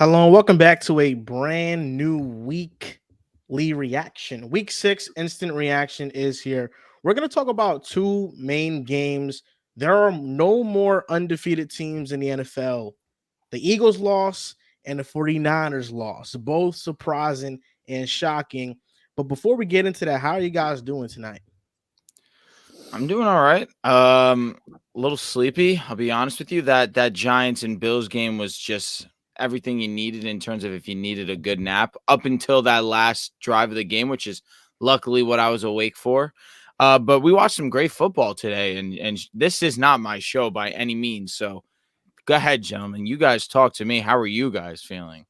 Hello and welcome back to a brand new weekly reaction. Week 6 instant reaction is here. We're going to talk about two main games. There are no more undefeated teams in the NFL. The Eagles lost and the 49ers lost, both surprising and shocking. But before we get into that, how are you guys doing tonight? I'm doing all right. A little sleepy. I'll be honest with you. That Giants and Bills game was just everything you needed in terms of if you needed a good nap up until that last drive of the game, which is luckily what I was awake for. But we watched some great football today, and this is not my show by any means. So go ahead, gentlemen. You guys talk to me. How are you guys feeling?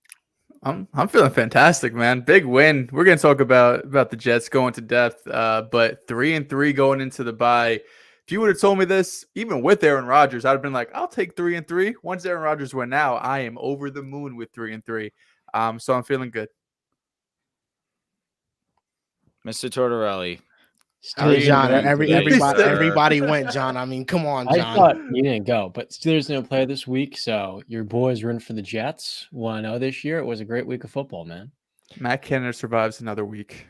I'm feeling fantastic, man. Big win. We're gonna talk about the Jets going to depth, but 3-3 going into the bye. If you would have told me this, even with Aaron Rodgers, I'd have been like, I'll take 3-3. Once Aaron Rodgers went now, I am over the moon with 3-3. So I'm feeling good. Mr. Tortorelli. John, sir? everybody went, John. I mean, come on, I John. thought you didn't go, but Steelers didn't play this week, so your boys rooting for the Jets. 1-0 this year. It was a great week of football, man. Matt Canada survives another week.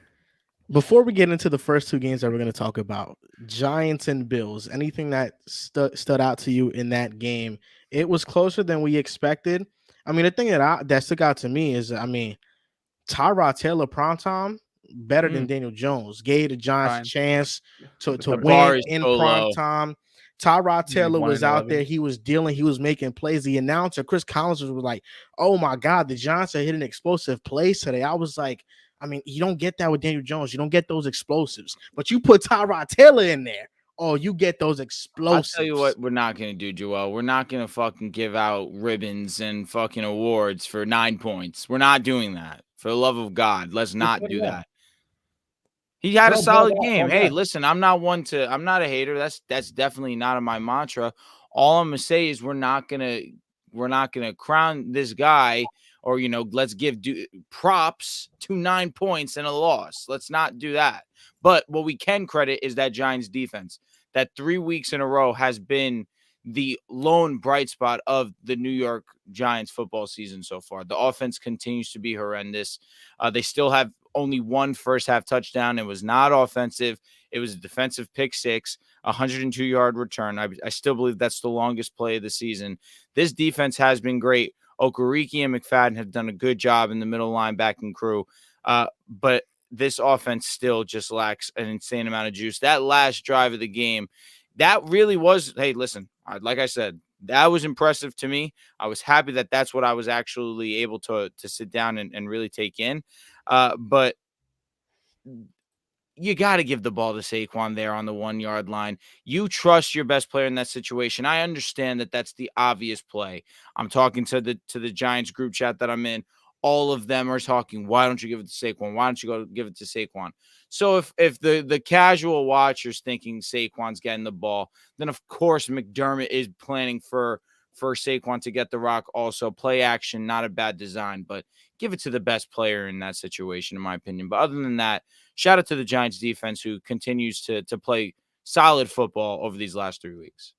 Before we get into the first two games that we're going to talk about, Giants and Bills, anything that stood out to you in that game? It was closer than we expected. I mean, the thing that stuck out to me is, Tyrod Taylor primetime better than Daniel Jones. Gave the Giants a chance to win in primetime. Tyrod Taylor was out there. He was dealing. He was making plays. The announcer, Chris Collins, was like, oh, my God, the Giants are hitting explosive plays today. I was like, I mean, you don't get that with Daniel Jones. You don't get those explosives. But you put Tyrod Taylor in there, oh, you get those explosives. I'll tell you what we're not going to do, Joel. We're not going to fucking give out ribbons and fucking awards for 9 points. We're not doing that. For the love of God, let's not do that. He had a solid game. Hey, listen, I'm not a hater. That's definitely not in my mantra. All I'm going to say is we're not going to crown this guy or, let's give props to 9 points and a loss. Let's not do that. But what we can credit is that Giants defense that 3 weeks in a row has been the lone bright spot of the New York Giants football season so far. The offense continues to be horrendous. They still have only one first half touchdown. It was not offensive. It was a defensive pick six, 102-yard return. I still believe that's the longest play of the season. This defense has been great. Okereke and McFadden have done a good job in the middle linebacking crew. But this offense still just lacks an insane amount of juice. That last drive of the game, that really was, hey, listen, like I said, that was impressive to me. I was happy that that's what I was actually able to sit down and really take in. But you got to give the ball to Saquon there on the 1 yard line. You trust your best player in that situation. I understand that that's the obvious play. I'm talking to the Giants group chat that I'm in. All of them are talking, why don't you give it to Saquon? Why don't you go give it to Saquon? So if the casual watcher's thinking Saquon's getting the ball, then of course McDermott is planning for Saquon to get the rock also. Play action, not a bad design, but give it to the best player in that situation, in my opinion. But other than that, shout out to the Giants defense who continues to play solid football over these last 3 weeks.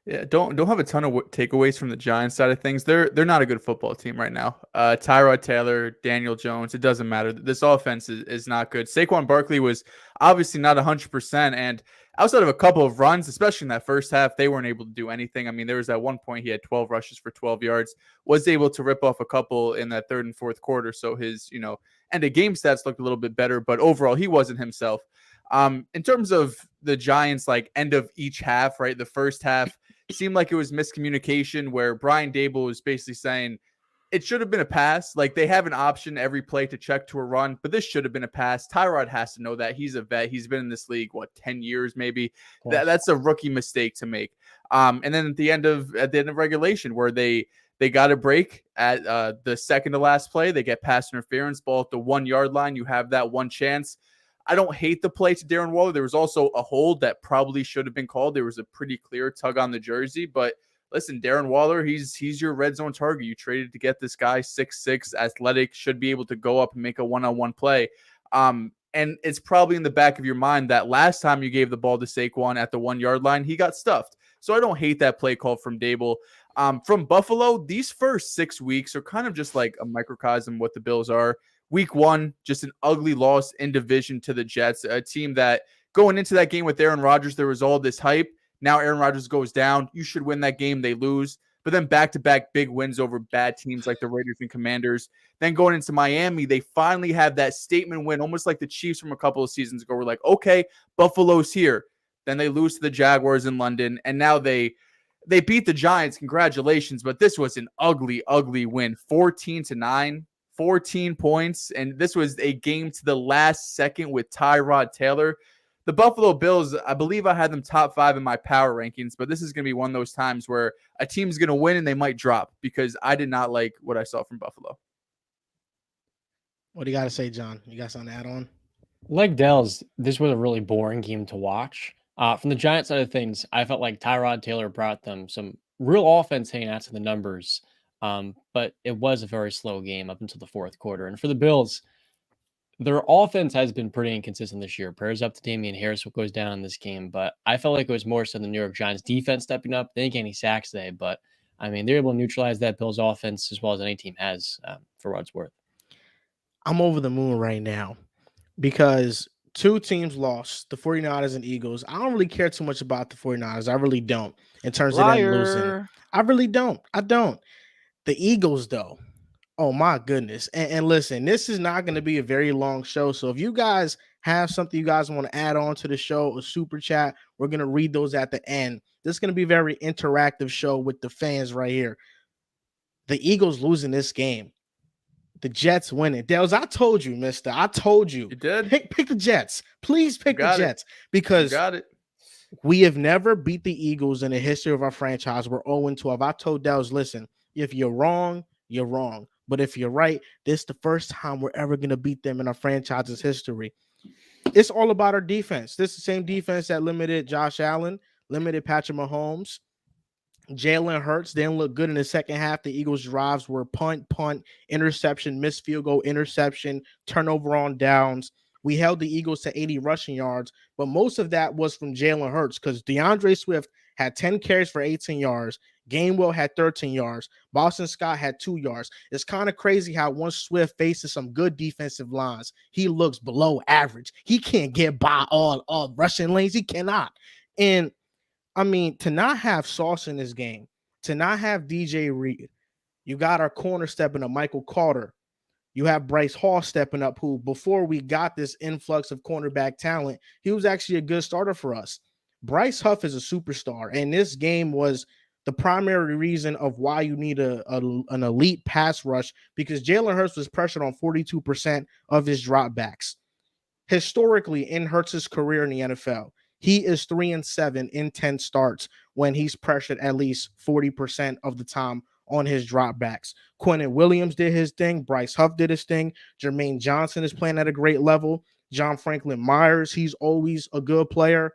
Yeah, don't have a ton of takeaways from the Giants side of things. They're not a good football team right now. Tyrod Taylor, Daniel Jones, it doesn't matter. This offense is not good. Saquon Barkley was obviously not 100%, and outside of a couple of runs, especially in that first half, they weren't able to do anything. I mean, there was at one point he had 12 rushes for 12 yards, was able to rip off a couple in that third and fourth quarter. So his, end of game stats looked a little bit better, but overall he wasn't himself. In terms of the Giants, like end of each half, right? The first half seemed like it was miscommunication where Brian Daboll was basically saying it should have been a pass. Like they have an option every play to check to a run, but this should have been a pass. Tyrod has to know that. He's a vet. He's been in this league, 10 years maybe? That's a rookie mistake to make. And then at the end of regulation where they got a break at the second to last play, they get pass interference, ball at the 1 yard line. You have that one chance. I don't hate the play to Darren Waller. There was also a hold that probably should have been called. There was a pretty clear tug on the jersey, but listen, Darren Waller, he's your red zone target. You traded to get this guy 6'6", athletic, should be able to go up and make a one-on-one play. And it's probably in the back of your mind that last time you gave the ball to Saquon at the 1 yard line, he got stuffed. So I don't hate that play call from Daboll. From Buffalo, these first 6 weeks are kind of just like a microcosm of what the Bills are. Week 1, just an ugly loss in division to the Jets, a team that going into that game with Aaron Rodgers, there was all this hype. Now Aaron Rodgers goes down. You should win that game. They lose. But then back-to-back big wins over bad teams like the Raiders and Commanders. Then going into Miami, they finally have that statement win, almost like the Chiefs from a couple of seasons ago. We're like, okay, Buffalo's here. Then they lose to the Jaguars in London, and now they beat the Giants. Congratulations, but this was an ugly, ugly win. 14-9, 14 points, and this was a game to the last second with Tyrod Taylor. The Buffalo Bills, I believe I had them top 5 in my power rankings, but this is going to be one of those times where a team's going to win and they might drop because I did not like what I saw from Buffalo. What do you got to say, John? You got something to add on? Like Dehls, this was a really boring game to watch. From the Giants side of things, I felt like Tyrod Taylor brought them some real offense hanging out to the numbers, but it was a very slow game up until the fourth quarter. And for the Bills, their offense has been pretty inconsistent this year. Prayers up to Damian Harris, what goes down in this game. But I felt like it was more so the New York Giants defense stepping up. They didn't get any sacks today, but I mean, they're able to neutralize that Bills offense as well as any team has for what it's worth. I'm over the moon right now because 2 teams lost, the 49ers and Eagles. I don't really care too much about the 49ers. I really don't in terms of them losing. I really don't. I don't. The Eagles, though. Oh, my goodness. And listen, this is not going to be a very long show. So if you guys have something you guys want to add on to the show, a super chat, we're going to read those at the end. This is going to be a very interactive show with the fans right here. The Eagles losing this game. The Jets winning. Dehls, I told you, mister. I told you. You did? Pick the Jets. Please pick the Jets. Because we have never beat the Eagles in the history of our franchise. We're 0-12. I told Dehls, listen, if you're wrong, you're wrong. But if you're right, this is the first time we're ever going to beat them in our franchise's history. It's all about our defense. This is the same defense that limited Josh Allen, limited Patrick Mahomes. Jalen Hurts didn't look good in the second half. The Eagles' drives were punt, interception, missed field goal, interception, turnover on downs. We held the Eagles to 80 rushing yards, but most of that was from Jalen Hurts because DeAndre Swift had 10 carries for 18 yards. Gainwell had 13 yards. Boston Scott had 2 yards. It's kind of crazy how once Swift faces some good defensive lines, he looks below average. He can't get by all rushing lanes. He cannot. And, I mean, to not have Sauce in this game, to not have DJ Reed, you got our corner stepping up, Michael Carter. You have Bryce Hall stepping up, who before we got this influx of cornerback talent, he was actually a good starter for us. Bryce Huff is a superstar, and this game was the primary reason of why you need an elite pass rush because Jalen Hurts was pressured on 42% of his dropbacks. Historically, in Hurts' career in the NFL, he is 3-7 in 10 starts when he's pressured at least 40% of the time on his dropbacks. Quentin Williams did his thing. Bryce Huff did his thing. Jermaine Johnson is playing at a great level. John Franklin Myers, he's always a good player.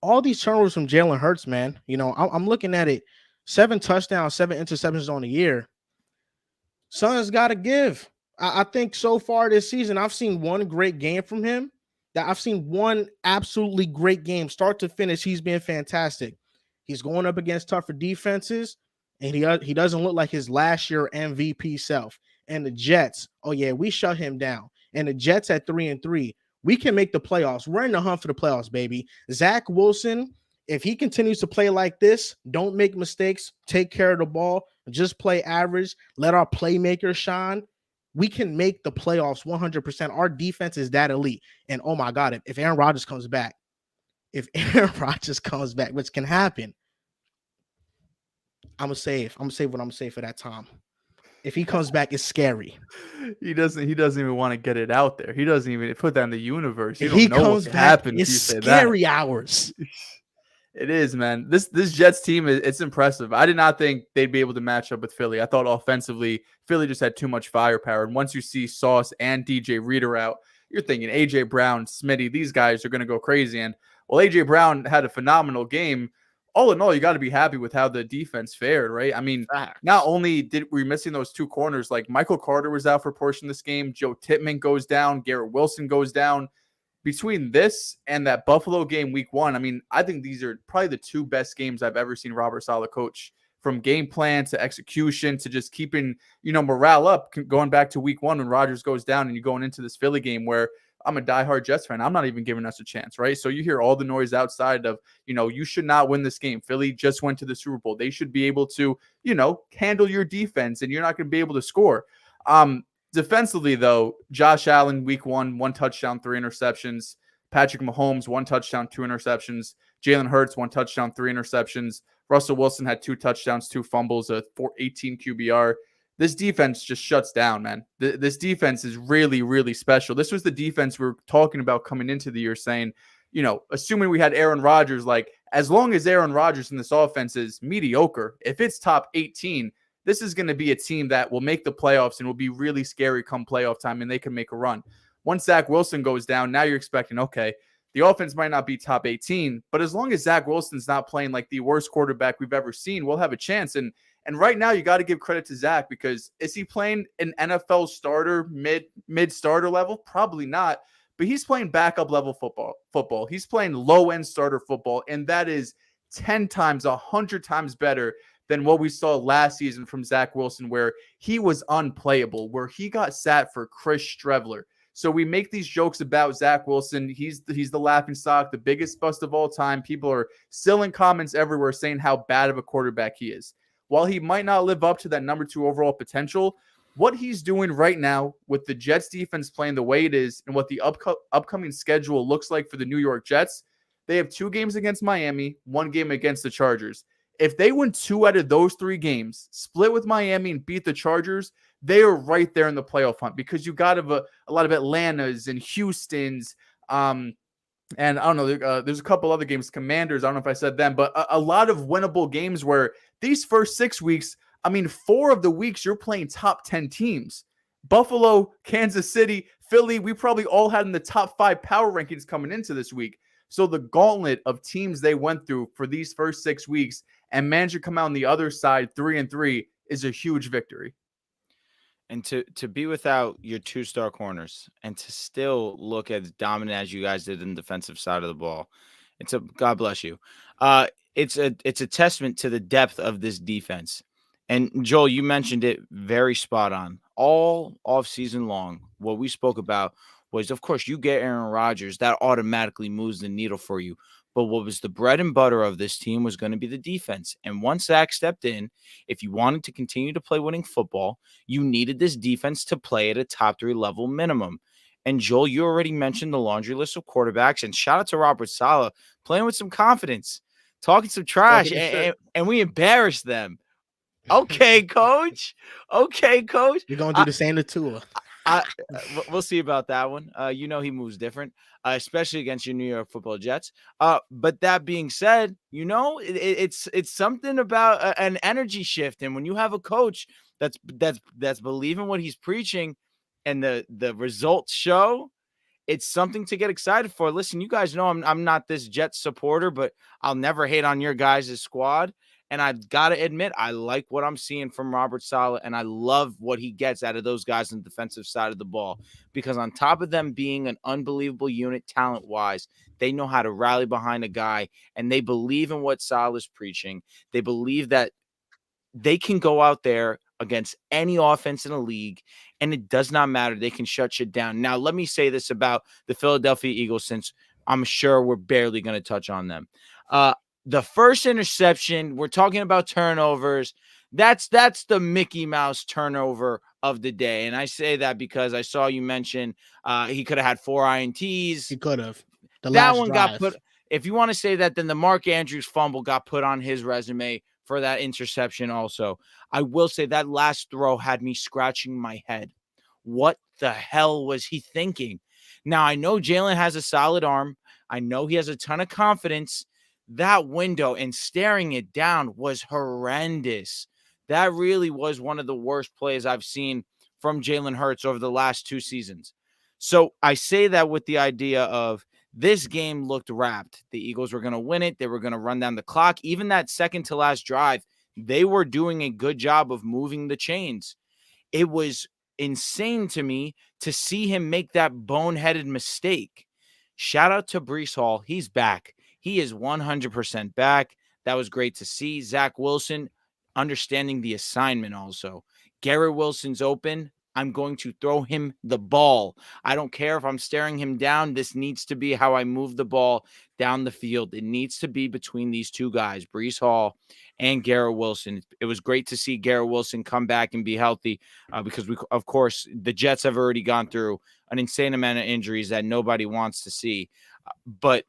All these turnovers from Jalen Hurts, man. You know, I'm looking at it. 7 touchdowns, 7 interceptions on the year. Son's got to give. I think so far this season, I've seen one great game from him. I've seen one absolutely great game, start to finish. He's been fantastic. He's going up against tougher defenses, and he doesn't look like his last year MVP self. And the Jets, oh yeah, we shut him down. And the Jets at 3-3. We can make the playoffs. We're in the hunt for the playoffs, baby. Zach Wilson, if he continues to play like this, don't make mistakes, take care of the ball, just play average, let our playmakers shine. We can make the playoffs 100%. Our defense is that elite. And oh my God, if Aaron Rodgers comes back, which can happen, I'm gonna say what I'm gonna say for that time. If he comes back, it's scary. He doesn't even want to get it out there. He doesn't even put that in the universe. If he comes back, it's scary that. Hours. It is, man. This Jets team, it's impressive. I did not think they'd be able to match up with Philly. I thought offensively, Philly just had too much firepower. And once you see Sauce and DJ Reader out, you're thinking A.J. Brown, Smitty, these guys are going to go crazy. And well, A.J. Brown had a phenomenal game. All in all, you got to be happy with how the defense fared, right? I mean, not only did we missing those 2 corners, like Michael Carter was out for a portion of this game. Joe Tippmann goes down. Garrett Wilson goes down. Between this and that Buffalo game week 1, I mean, I think these are probably the 2 best games I've ever seen Robert Saleh coach from game plan to execution to just keeping, morale up, going back to week 1 when Rodgers goes down and you're going into this Philly game where I'm a diehard Jets fan. I'm not even giving us a chance, right? So you hear all the noise outside of, you should not win this game. Philly just went to the Super Bowl. They should be able to, handle your defense, and you're not going to be able to score. Defensively, though, Josh Allen, week 1 touchdown, 3 interceptions. Patrick Mahomes, 1 touchdown, 2 interceptions. Jalen Hurts, 1 touchdown, 3 interceptions. Russell Wilson had 2 touchdowns, 2 fumbles, a 18 QBR. This defense just shuts down, man. This defense is really, really special. This was the defense we were talking about coming into the year, saying, assuming we had Aaron Rodgers, like, as long as Aaron Rodgers in this offense is mediocre, if it's top 18, this is going to be a team that will make the playoffs and will be really scary come playoff time, and they can make a run. Once Zach Wilson goes down, now you're expecting, okay, the offense might not be top 18, but as long as Zach Wilson's not playing like the worst quarterback we've ever seen, we'll have a chance. And right now, you got to give credit to Zach, because is he playing an NFL starter, mid starter level? Probably not, but he's playing backup level football. He's playing low end starter football, and that is 10 times, 100 times better than what we saw last season from Zach Wilson, where he was unplayable, where he got sat for Chris Streveler. So we make these jokes about Zach Wilson. He's the laughingstock, the biggest bust of all time. People are still in comments everywhere saying how bad of a quarterback he is. While he might not live up to that number 2 overall potential, what he's doing right now with the Jets defense playing the way it is and what the upcoming schedule looks like for the New York Jets, they have 2 games against Miami, 1 game against the Chargers. If they win 2 out of those 3 games, split with Miami and beat the Chargers, they are right there in the playoff hunt, because you got a lot of Atlantas and Houstons, and I don't know, there's a couple other games, Commanders, I don't know if I said them, but a lot of winnable games where these first 6 weeks, 4 of the weeks you're playing top 10 teams. Buffalo, Kansas City, Philly, we probably all had in the top 5 power rankings coming into this week. So the gauntlet of teams they went through for these first 6 weeks and managed to come out on the other side 3-3 is a huge victory. And to be without your 2-star corners and to still look as dominant as you guys did in the defensive side of the ball, God bless you. It's a testament to the depth of this defense. And Joel, you mentioned it very spot on. All offseason long, what we spoke about was, of course, you get Aaron Rodgers, that automatically moves the needle for you. But what was the bread and butter of this team was going to be the defense. And once Zach stepped in, if you wanted to continue to play winning football, you needed this defense to play at a top 3 level minimum. And Joel, you already mentioned the laundry list of quarterbacks. And shout out to Robert Saleh, playing with some confidence, talking some trash, and we embarrassed them. Okay, coach. Okay, coach. You're going to do the same to Tua. We'll see about that one. He moves different, especially against your New York Football Jets. But that being said, it's something about an energy shift, and when you have a coach that's believing what he's preaching, and the results show, it's something to get excited for. Listen, you guys know I'm not this Jets supporter, but I'll never hate on your guys' squad. And I've got to admit, I like what I'm seeing from Robert Saleh, and I love what he gets out of those guys on the defensive side of the ball, because on top of them being an unbelievable unit talent-wise, they know how to rally behind a guy, and they believe in what Saleh is preaching. They believe that they can go out there against any offense in the league, and it does not matter. They can shut shit down. Now, let me say this about the Philadelphia Eagles, since I'm sure we're barely going to touch on them. The first interception, we're talking about turnovers. That's the Mickey Mouse turnover of the day. And I say that because I saw you mention he could have had 4 INTs. He could have. That one got put. If you want to say that, then the Mark Andrews fumble got put on his resume for that interception also. I will say that last throw had me scratching my head. What the hell was he thinking? Now, I know Jalen has a solid arm. I know he has a ton of confidence. That window and staring it down was horrendous. That really was one of the worst plays I've seen from Jalen Hurts over the last 2 seasons. So I say that with the idea of this game looked wrapped. The Eagles were going to win it. They were going to run down the clock. Even that second to last drive, they were doing a good job of moving the chains. It was insane to me to see him make that boneheaded mistake. Shout out to Breece Hall. He's back. He is 100% back. That was great to see. Zach Wilson, understanding the assignment also. Garrett Wilson's open. I'm going to throw him the ball. I don't care if I'm staring him down. This needs to be how I move the ball down the field. It needs to be between these two guys, Breece Hall and Garrett Wilson. It was great to see Garrett Wilson come back and be healthy because, of course, the Jets have already gone through an insane amount of injuries that nobody wants to see. But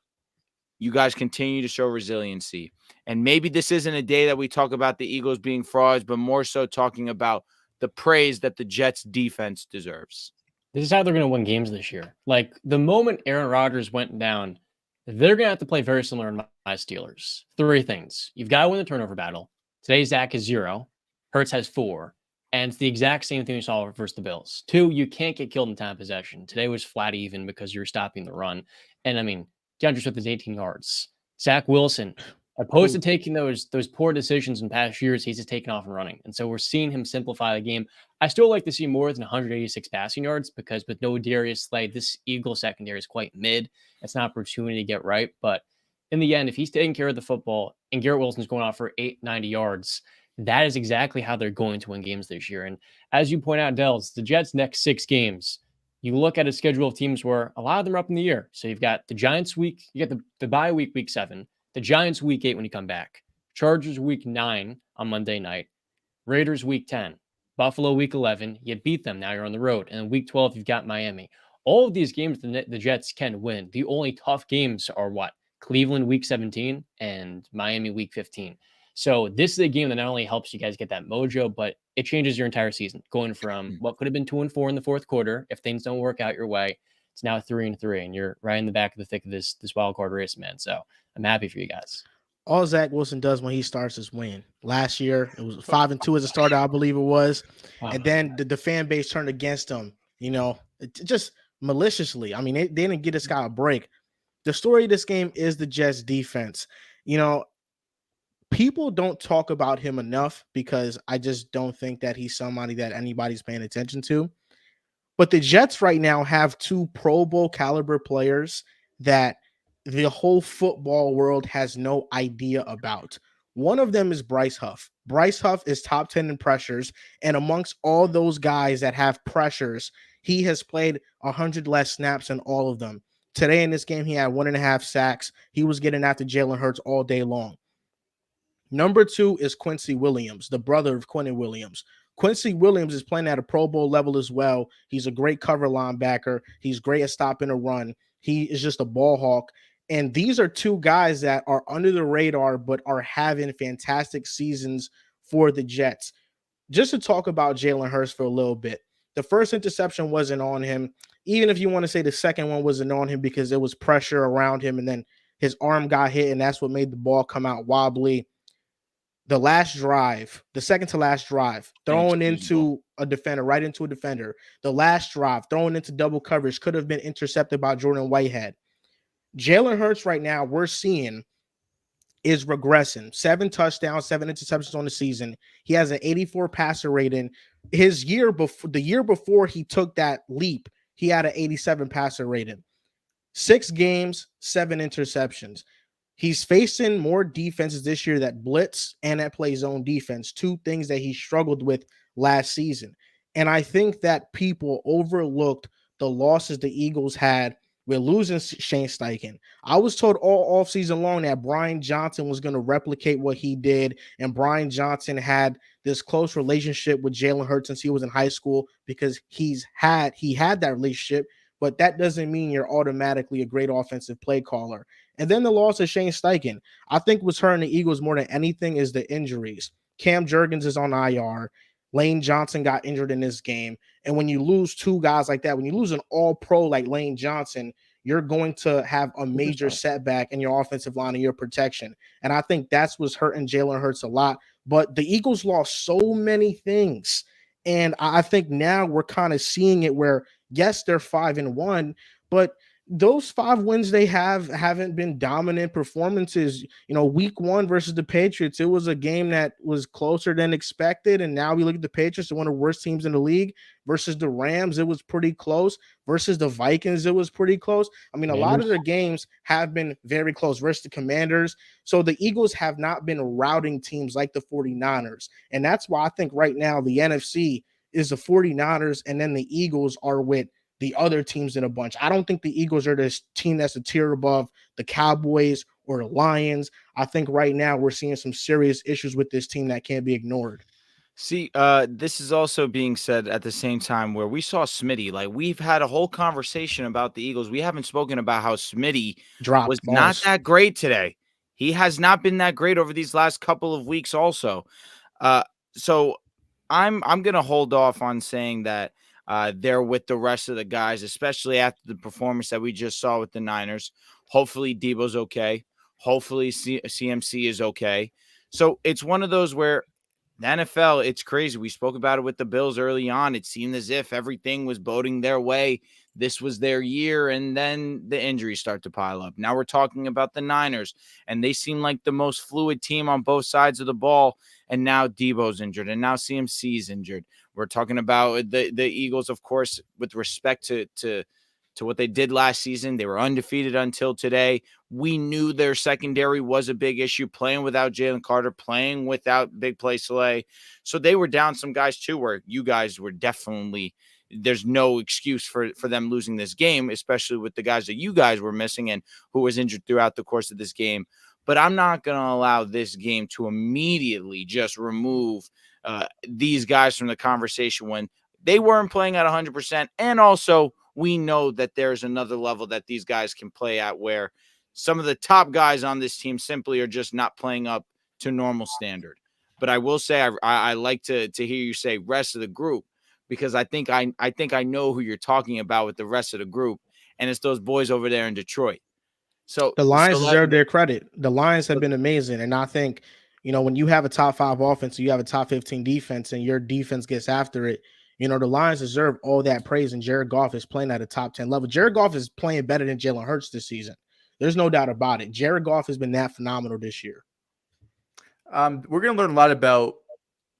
you guys continue to show resiliency. And maybe this isn't a day that we talk about the Eagles being frauds, but more so talking about the praise that the Jets defense deserves. This is how they're going to win games this year. Like the moment Aaron Rodgers went down, they're going to have to play very similar to my Steelers. 3 things. You've got to win the turnover battle. Today, Zach is 0. Hurts has 4. And it's the exact same thing we saw versus the Bills. 2, you can't get killed in time of possession. Today was flat even because you're stopping the run. And I mean, DeAndre Swift is 18 yards. Zach Wilson, opposed to taking those poor decisions in past years, he's just taking off and running. And so we're seeing him simplify the game. I still like to see more than 186 passing yards because with no Darius Slay, this Eagles secondary is quite mid. It's an opportunity to get right. But in the end, if he's taking care of the football and Garrett Wilson's going off for 890 yards, that is exactly how they're going to win games this year. And as you point out, Dehls, the Jets' next 6 games, you look at a schedule of teams where a lot of them are up in the air. So you've got the Giants week, you get the bye week, week 7, the Giants week 8 when you come back, Chargers week 9 on Monday night, Raiders week 10, Buffalo week 11. You beat them. Now you're on the road. And week 12, you've got Miami. All of these games the Jets can win. The only tough games are what? Cleveland week 17 and Miami week 15. So this is a game that not only helps you guys get that mojo, but it changes your entire season. Going from what could have been 2-4 in the fourth quarter, if things don't work out your way, it's now 3-3, and you're right in the back of the thick of this wild card race, man. So I'm happy for you guys. All Zach Wilson does when he starts is win. Last year, it was 5-2 as a starter, I believe it was. Wow. And then the fan base turned against him, just maliciously. I mean, they didn't get this guy a break. The story of this game is the Jets defense. People don't talk about him enough because I just don't think that he's somebody that anybody's paying attention to. But the Jets right now have 2 Pro Bowl caliber players that the whole football world has no idea about. One of them is Bryce Huff. Bryce Huff is top 10 in pressures, and amongst all those guys that have pressures, he has played 100 less snaps than all of them. Today in this game, he had 1.5 sacks. He was getting after Jalen Hurts all day long. Number 2 is Quincy Williams, the brother of Quentin Williams. Quincy Williams is playing at a Pro Bowl level as well. He's a great cover linebacker. He's great at stopping a run. He is just a ball hawk. And these are 2 guys that are under the radar but are having fantastic seasons for the Jets. Just to talk about Jalen Hurts for a little bit, the first interception wasn't on him. Even if you want to say the second one wasn't on him because there was pressure around him and then his arm got hit and that's what made the ball come out wobbly. The last drive, the second to last drive, throwing into a defender, right into a defender. The last drive, throwing into double coverage, could have been intercepted by Jordan Whitehead. Jalen Hurts right now, we're seeing is regressing. 7 touchdowns, 7 interceptions on the season. He has an 84 passer rating. The year before he took that leap, he had an 87 passer rating. 6 games, 7 interceptions. He's facing more defenses this year that blitz and that play zone defense, 2 things that he struggled with last season. And I think that people overlooked the losses the Eagles had with losing Shane Steichen. I was told all offseason long that Brian Johnson was going to replicate what he did, and Brian Johnson had this close relationship with Jalen Hurts since he was in high school because he had that relationship, but that doesn't mean you're automatically a great offensive play caller. And then the loss of Shane Steichen, I think what's hurting the Eagles more than anything is the injuries. Cam Jurgens is on IR. Lane Johnson got injured in this game. And when you lose 2 guys like that, when you lose an all-pro like Lane Johnson, you're going to have a major setback in your offensive line and your protection. And I think that's what's hurting Jalen Hurts a lot. But the Eagles lost so many things. And I think now we're kind of seeing it where, yes, they're 5-1, but those 5 wins they haven't been dominant performances. Week 1 versus the Patriots, it was a game that was closer than expected. And now we look at the Patriots, they're one of the worst teams in the league. Versus the Rams, it was pretty close. Versus the Vikings, it was pretty close. I mean, a lot of their games have been very close versus the Commanders. So the Eagles have not been routing teams like the 49ers. And that's why I think right now the NFC is the 49ers, and then the Eagles are with the other teams in a bunch. I don't think the Eagles are this team that's a tier above the Cowboys or the Lions. I think right now we're seeing some serious issues with this team that can't be ignored. See, this is also being said at the same time where we saw Smitty. Like, we've had a whole conversation about the Eagles. We haven't spoken about how Smitty was not that great today. He has not been that great over these last couple of weeks also. So I'm going to hold off on saying that they're with the rest of the guys, especially after the performance that we just saw with the Niners. Hopefully Debo's okay. Hopefully CMC is okay. So it's one of those where the NFL, it's crazy. We spoke about it with the Bills early on. It seemed as if everything was boding their way. This was their year, and then the injuries start to pile up. Now we're talking about the Niners, and they seem like the most fluid team on both sides of the ball, and now Debo's injured, and now CMC's injured. We're talking about the Eagles, of course, with respect to what they did last season. They were undefeated until today. We knew their secondary was a big issue, playing without Jalen Carter, playing without Big Play Slay. So they were down some guys too, where you guys were definitely, there's no excuse for them losing this game, especially with the guys that you guys were missing and who was injured throughout the course of this game. But I'm not going to allow this game to immediately just remove these guys from the conversation when they weren't playing at 100%. And also, we know that there's another level that these guys can play at where some of the top guys on this team simply are just not playing up to normal standard. But I will say I like to hear you say rest of the group, because I think I know who you're talking about with the rest of the group, and it's those boys over there in Detroit. So the Lions deserve their credit. The Lions have been amazing, and I think when you have a top 5 offense, you have a top 15 defense, and your defense gets after it. The Lions deserve all that praise, and Jared Goff is playing at a top 10 level. Jared Goff is playing better than Jalen Hurts this season. There's no doubt about it. Jared Goff has been that phenomenal this year. We're going to learn a lot about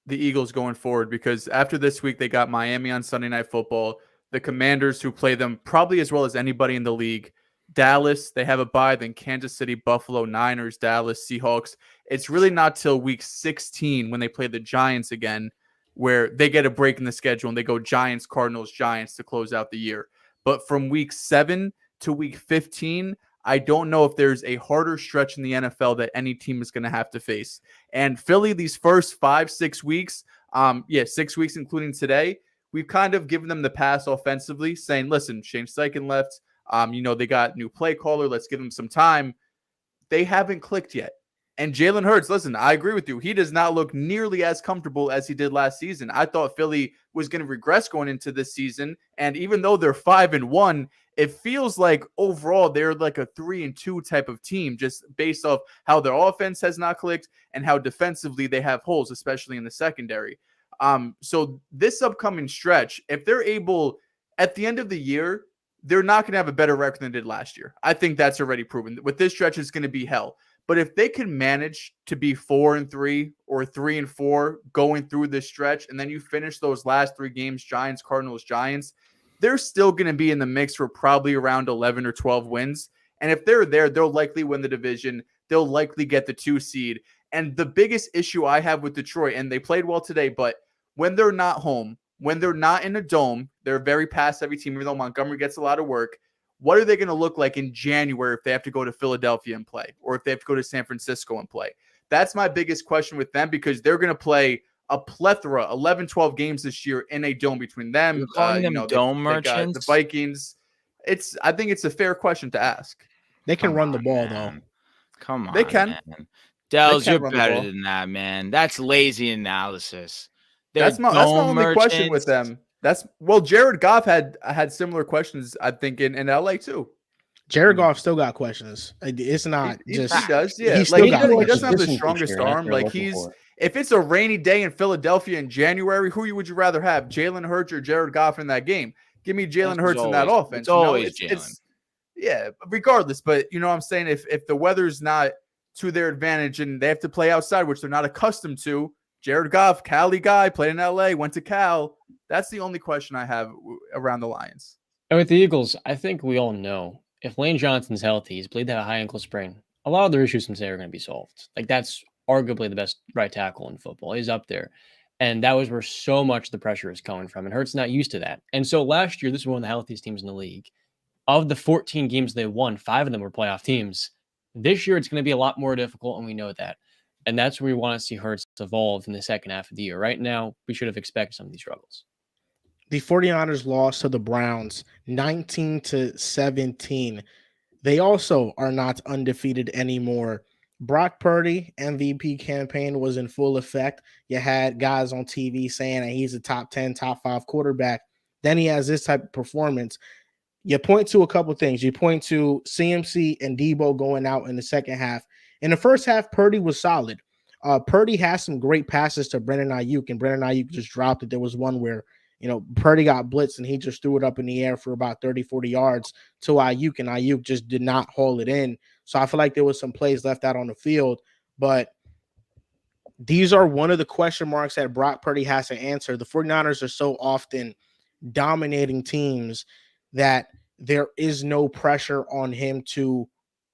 the Eagles going forward, because after this week, they got Miami on Sunday Night Football, the Commanders, who play them probably as well as anybody in the league, Dallas, they have a bye, then Kansas City, Buffalo, Niners, Dallas, Seahawks. It's really not till week 16 when they play the Giants again where they get a break in the schedule and they go Giants, Cardinals, Giants to close out the year. But from week 7 to week 15, I don't know if there's a harder stretch in the NFL that any team is going to have to face. And Philly, these first 5-6 weeks, 6 weeks including today, we've kind of given them the pass offensively, saying, listen, Shane Steichen left. They got new play caller. Let's give them some time. They haven't clicked yet. And Jalen Hurts, listen, I agree with you. He does not look nearly as comfortable as he did last season. I thought Philly was going to regress going into this season. And even though they're 5-1, it feels like overall they're like a 3-2 type of team, just based off how their offense has not clicked and how defensively they have holes, especially in the secondary. So this upcoming stretch, if they're able at the end of the year, they're not going to have a better record than they did last year. I think that's already proven. With this stretch, it's going to be hell. But if they can manage to be 4-3 or 3-4 going through this stretch, and then you finish those last 3 games, Giants, Cardinals, Giants, they're still going to be in the mix for probably around 11 or 12 wins. And if they're there, they'll likely win the division. They'll likely get the 2 seed. And the biggest issue I have with Detroit, and they played well today, but when they're not home, when they're not in a dome, they're a very pass-heavy team, even though Montgomery gets a lot of work. What are they going to look like in January if they have to go to Philadelphia and play, or if they have to go to San Francisco and play? That's my biggest question with them, because they're going to play a plethora, 11, 12 games this year in a dome between them. You're calling them dome merchants? The Vikings. I think it's a fair question to ask. They can run the ball, though. Come on, they can. Man. Dehls, you're better than that, man. That's lazy analysis. That's my only question with them. Jared Goff had similar questions, I think, in LA too. Jared Goff still got questions. It's not he just does, yeah. He doesn't have the strongest arm. Like if it's a rainy day in Philadelphia in January, who would you rather have, Jalen Hurts or Jared Goff in that game? Give me Jalen Hurts in that offense. It's always Jalen. Yeah, regardless. But you know what I'm saying? If the weather's not to their advantage and they have to play outside, which they're not accustomed to, Jared Goff, Cali guy, played in LA, went to Cal. That's the only question I have around the Lions. And with the Eagles, I think we all know if Lane Johnson's healthy, he's played that high ankle sprain, a lot of their issues from today are going to be solved. Like, that's arguably the best right tackle in football. He's up there. And that was where so much of the pressure is coming from. And Hurts not used to that. And so last year, this was one of the healthiest teams in the league. Of the 14 games they won, 5 of them were playoff teams. This year, it's going to be a lot more difficult, and we know that. And that's where we want to see Hurts evolve in the second half of the year. Right now, we should have expected some of these struggles. The 49ers lost to the Browns 19-17. They also are not undefeated anymore. Brock Purdy MVP campaign was in full effect. You had guys on TV saying that he's a top 10, top 5 quarterback. Then he has this type of performance. You point to a couple things. You point to CMC and Debo going out in the second half. In the first half, Purdy was solid. Purdy has some great passes to Brandon Ayuk, and Brandon Ayuk just dropped it. There was one where, Purdy got blitzed and he just threw it up in the air for about 30, 40 yards to Ayuk, and Ayuk just did not haul it in. So I feel like there was some plays left out on the field, but these are one of the question marks that Brock Purdy has to answer. The 49ers are so often dominating teams that there is no pressure on him to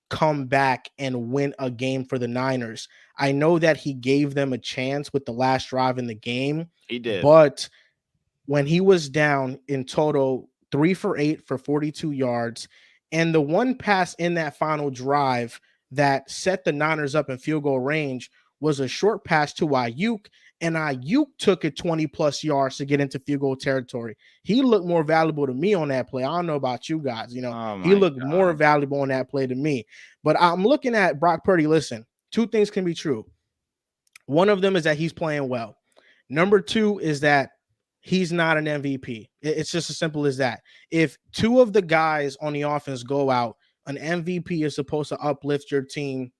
come back and win a game for the Niners. I know that he gave them a chance with the last drive in the game. He did. But when he was down in total 3 for 8 for 42 yards, and the one pass in that final drive that set the Niners up in field goal range was a short pass to Ayuk, and Ayuk took it 20-plus yards to get into field goal territory. He looked more valuable to me on that play. I don't know about you guys. He looked more valuable on that play to me. But I'm looking at Brock Purdy. Listen, 2 things can be true. One of them is that he's playing well. Number 2 is that he's not an MVP. It's just as simple as that. If 2 of the guys on the offense go out, an MVP is supposed to uplift your team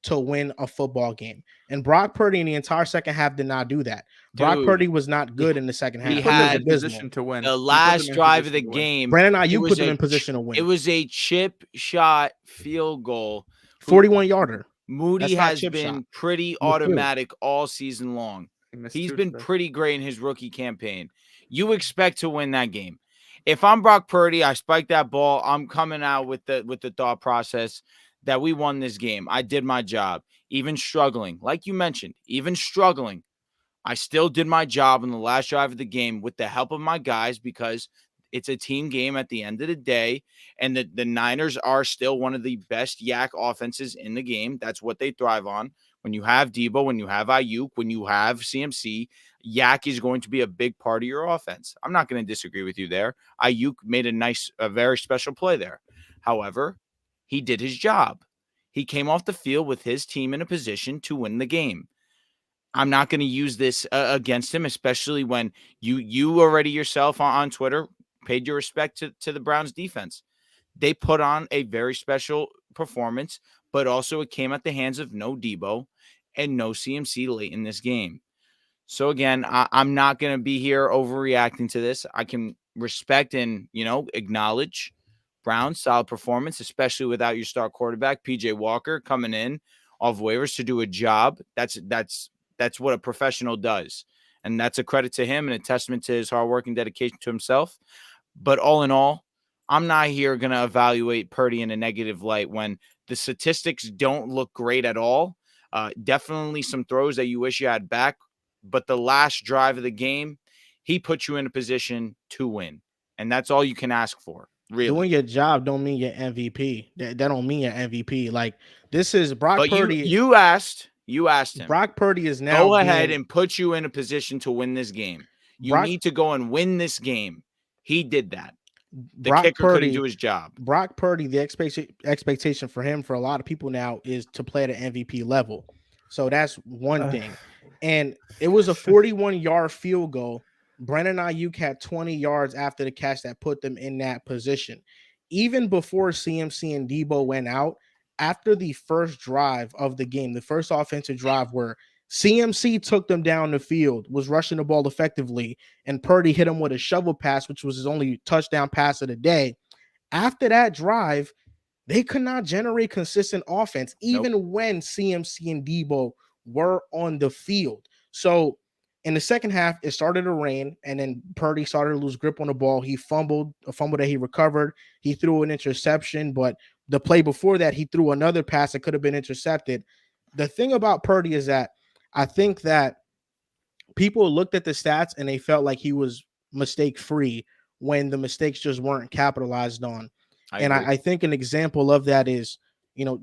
to win a football game. And Brock Purdy in the entire second half did not do that. Brock Purdy was not good in the second half. He had a position to win. The last drive of the game. Brandon Ayuk put him in position to win. It was a chip shot field goal. 41-yarder. Moody has been pretty automatic all season long. He's been pretty great in his rookie campaign. You expect to win that game. If I'm Brock Purdy, I spike that ball. I'm coming out with the thought process that we won this game. I did my job. Even struggling, like you mentioned, I still did my job in the last drive of the game with the help of my guys, because it's a team game at the end of the day, and the Niners are still one of the best yak offenses in the game. That's what they thrive on. When you have Debo, when you have Ayuk, when you have CMC, yak is going to be a big part of your offense. I'm not going to disagree with you there. Ayuk made a very special play there. However, he did his job. He came off the field with his team in a position to win the game. I'm not going to use this against him, especially when you already yourself on Twitter paid your respect to the Browns defense. They put on a very special performance, but also it came at the hands of no Debo and no CMC late in this game. So again, I'm not going to be here overreacting to this. I can respect and, acknowledge Brown's solid performance, especially without your star quarterback, PJ Walker, coming in off waivers to do a job. That's what a professional does. And that's a credit to him and a testament to his hard work and dedication to himself. But all in all, I'm not here going to evaluate Purdy in a negative light when the statistics don't look great at all. Definitely some throws that you wish you had back. But the last drive of the game, he put you in a position to win. And that's all you can ask for. Really. Doing your job don't mean you're MVP. That don't mean you're MVP. Like, this is Brock Purdy. You asked him. Brock Purdy is now go ahead and put you in a position to win this game. You need to go and win this game. He did that. The kicker couldn't do his job. Brock Purdy, the expectation for him, for a lot of people now, is to play at an MVP level. So that's one thing. And it was a 41-yard field goal. Brandon Ayuk had 20 yards after the catch that put them in that position. Even before CMC and Debo went out, after the first drive of the game, the first offensive drive where CMC took them down the field, was rushing the ball effectively, and Purdy hit him with a shovel pass, which was his only touchdown pass of the day. After that drive, They could not generate consistent offense, even when CMC and Debo were on the field. So in the second half, it started to rain, and then Purdy started to lose grip on the ball. He fumbled, a fumble that he recovered. He threw an interception, but the play before that, he threw another pass that could have been intercepted. The thing about Purdy is that I think that people looked at the stats and they felt like he was mistake free when the mistakes just weren't capitalized on. I think an example of that is,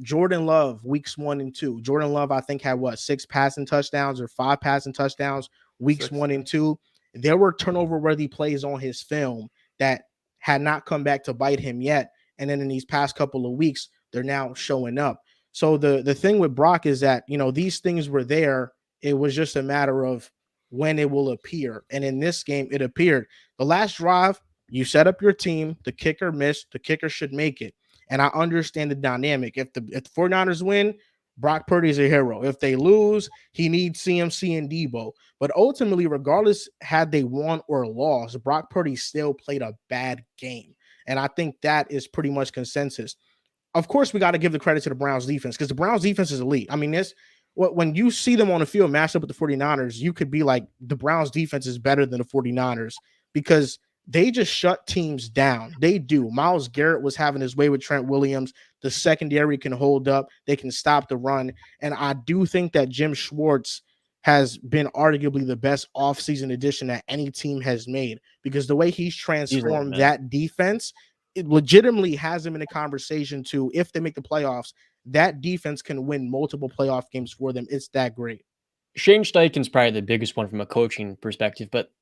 Jordan Love, weeks 1 and 2. Jordan Love, I think, had 6 passing touchdowns or 5 passing touchdowns weeks 6, 1 and 2. There were turnover-worthy plays on his film that had not come back to bite him yet. And then in these past couple of weeks, they're now showing up. So the thing with Brock is that, these things were there. It was just a matter of when it will appear. And in this game, it appeared. The last drive, you set up your team. The kicker missed. The kicker should make it. And I understand the dynamic. If the 49ers win, Brock Purdy is a hero. If they lose, he needs CMC and Debo. But ultimately, regardless, had they won or lost, Brock Purdy still played a bad game. And I think that is pretty much consensus. Of course, we got to give the credit to the Browns defense because the Browns defense is elite. I mean, when you see them on the field matched up with the 49ers, you could be like, the Browns defense is better than the 49ers because they just shut teams down. They do. Myles Garrett was having his way with Trent Williams. The secondary can hold up. They can stop the run. And I do think that Jim Schwartz has been arguably the best offseason addition that any team has made because the way he's transformed that defense, it legitimately has them in a conversation to, if they make the playoffs, that defense can win multiple playoff games for them. It's that great. Shane Steichen's probably the biggest one from a coaching perspective, but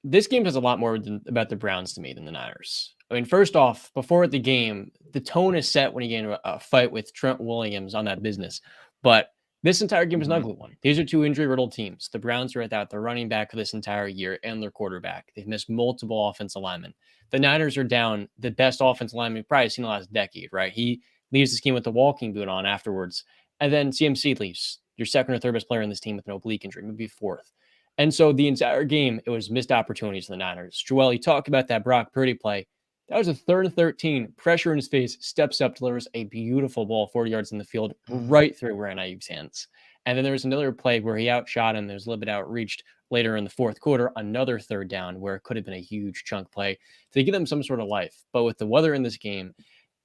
this game has a lot more about the Browns to me than the Niners. I mean, first off, before the game, the tone is set when you get into a fight with Trent Williams on that business. But this entire game is an ugly one. These are two injury-riddled teams. The Browns are without their running back for this entire year and their quarterback. They've missed multiple offensive linemen. The Niners are down the best offensive lineman we've probably seen the last decade, right? He leaves this game with the walking boot on afterwards. And then CMC leaves, your second or third best player in this team with an oblique injury, maybe fourth. And so the entire game, it was missed opportunities for the Niners. Joel, you talked about that Brock Purdy play. That was a 3rd and 13, pressure in his face, steps up, delivers a beautiful ball 40 yards in the field, right through Moran Ayuk's hands. And then there was another play where he outshot him. There was a little bit outreached later in the fourth quarter, another 3rd down where it could have been a huge chunk play to give them some sort of life. But with the weather in this game,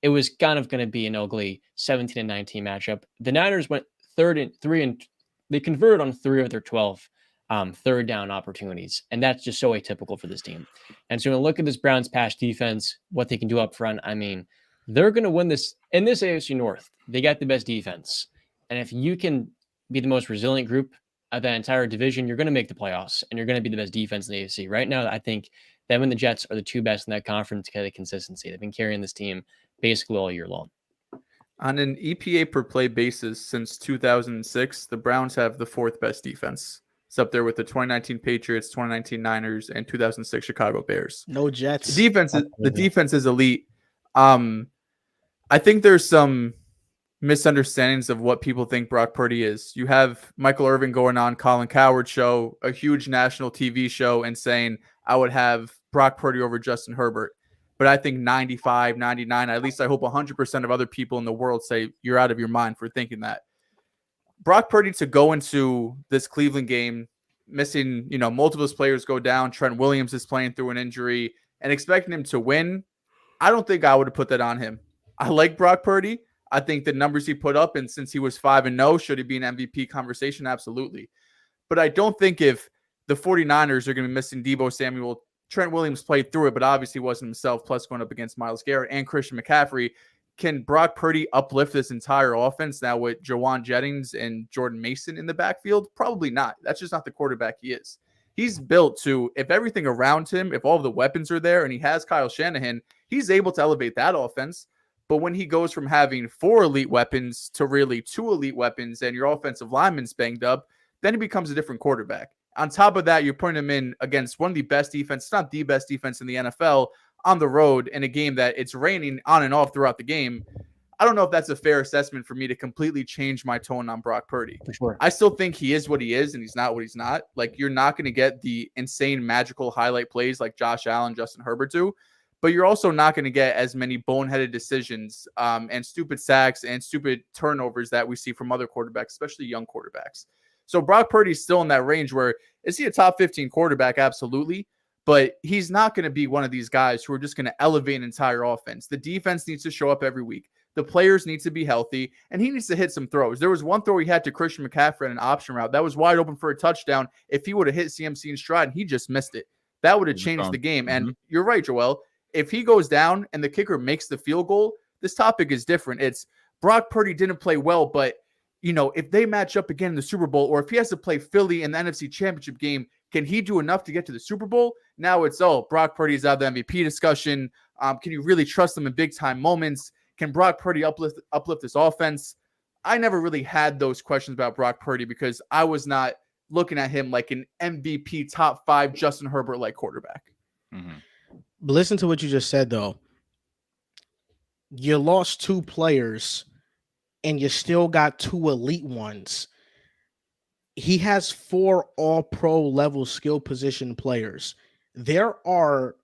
it was kind of going to be an ugly 17 and 19 matchup. The Niners went 3rd and 3, and they converted on 3 of their 12 3rd down opportunities. And that's just so atypical for this team. And so when I look at this Browns pass defense, what they can do up front, I mean, they're going to win this in this AFC North. They got the best defense. And if you can be the most resilient group of that entire division, you're going to make the playoffs and you're going to be the best defense in the AFC. Right now, I think them and the Jets are the 2 best in that conference because of the consistency. They've been carrying this team basically all year long. On an EPA per play basis since 2006, the Browns have the 4th best defense. It's up there with the 2019 Patriots, 2019 Niners, and 2006 Chicago Bears. No Jets. The defense is elite. I think there's some misunderstandings of what people think Brock Purdy is. You have Michael Irvin going on Colin Cowherd show, a huge national TV show, and saying, I would have Brock Purdy over Justin Herbert. But I think 95, 99, at least I hope 100% of other people in the world say you're out of your mind for thinking that. Brock Purdy to go into this Cleveland game, missing, multiple players go down. Trent Williams is playing through an injury and expecting him to win. I don't think I would have put that on him. I like Brock Purdy. I think the numbers he put up, and since he was 5-0, should he be an MVP conversation? Absolutely. But I don't think if the 49ers are going to be missing Debo Samuel, Trent Williams played through it, but obviously wasn't himself, plus going up against Myles Garrett and Christian McCaffrey. Can Brock Purdy uplift this entire offense now with Jawan Jennings and Jordan Mason in the backfield? Probably not. That's just not the quarterback he is. He's built to, if everything around him, if all of the weapons are there and he has Kyle Shanahan, he's able to elevate that offense. But when he goes from having 4 elite weapons to really 2 elite weapons and your offensive lineman's banged up, then he becomes a different quarterback. On top of that, you're putting him in against one of the best defense, not the best defense in the NFL, on the road in a game that it's raining on and off throughout the game. I don't know if that's a fair assessment for me to completely change my tone on Brock Purdy. For sure. I still think he is what he is and he's not what he's not. Like, you're not going to get the insane magical highlight plays like Josh Allen, Justin Herbert do. but you're also not going to get as many boneheaded decisions and stupid sacks and stupid turnovers that we see from other quarterbacks, especially young quarterbacks. So Brock Purdy's still in that range where, is he a top 15 quarterback? Absolutely. But he's not going to be one of these guys who are just going to elevate an entire offense. The defense needs to show up every week. The players need to be healthy, and he needs to hit some throws. There was one throw he had to Christian McCaffrey in an option route that was wide open for a touchdown. If he would have hit CMC in stride, and he just missed it, that would have changed the game. And you're right, Joel. If he goes down and the kicker makes the field goal, this topic is different. It's Brock Purdy didn't play well, but if they match up again in the Super Bowl, or if he has to play Philly in the NFC Championship game, can he do enough to get to the Super Bowl? Now it's, Brock Purdy's out of the MVP discussion. Can you really trust him in big-time moments? Can Brock Purdy uplift this offense? I never really had those questions about Brock Purdy because I was not looking at him like an MVP top 5 Justin Herbert-like quarterback. Listen to what you just said, though. You lost 2 players, and you still got 2 elite ones. He has 4 all-pro level skill position players. There are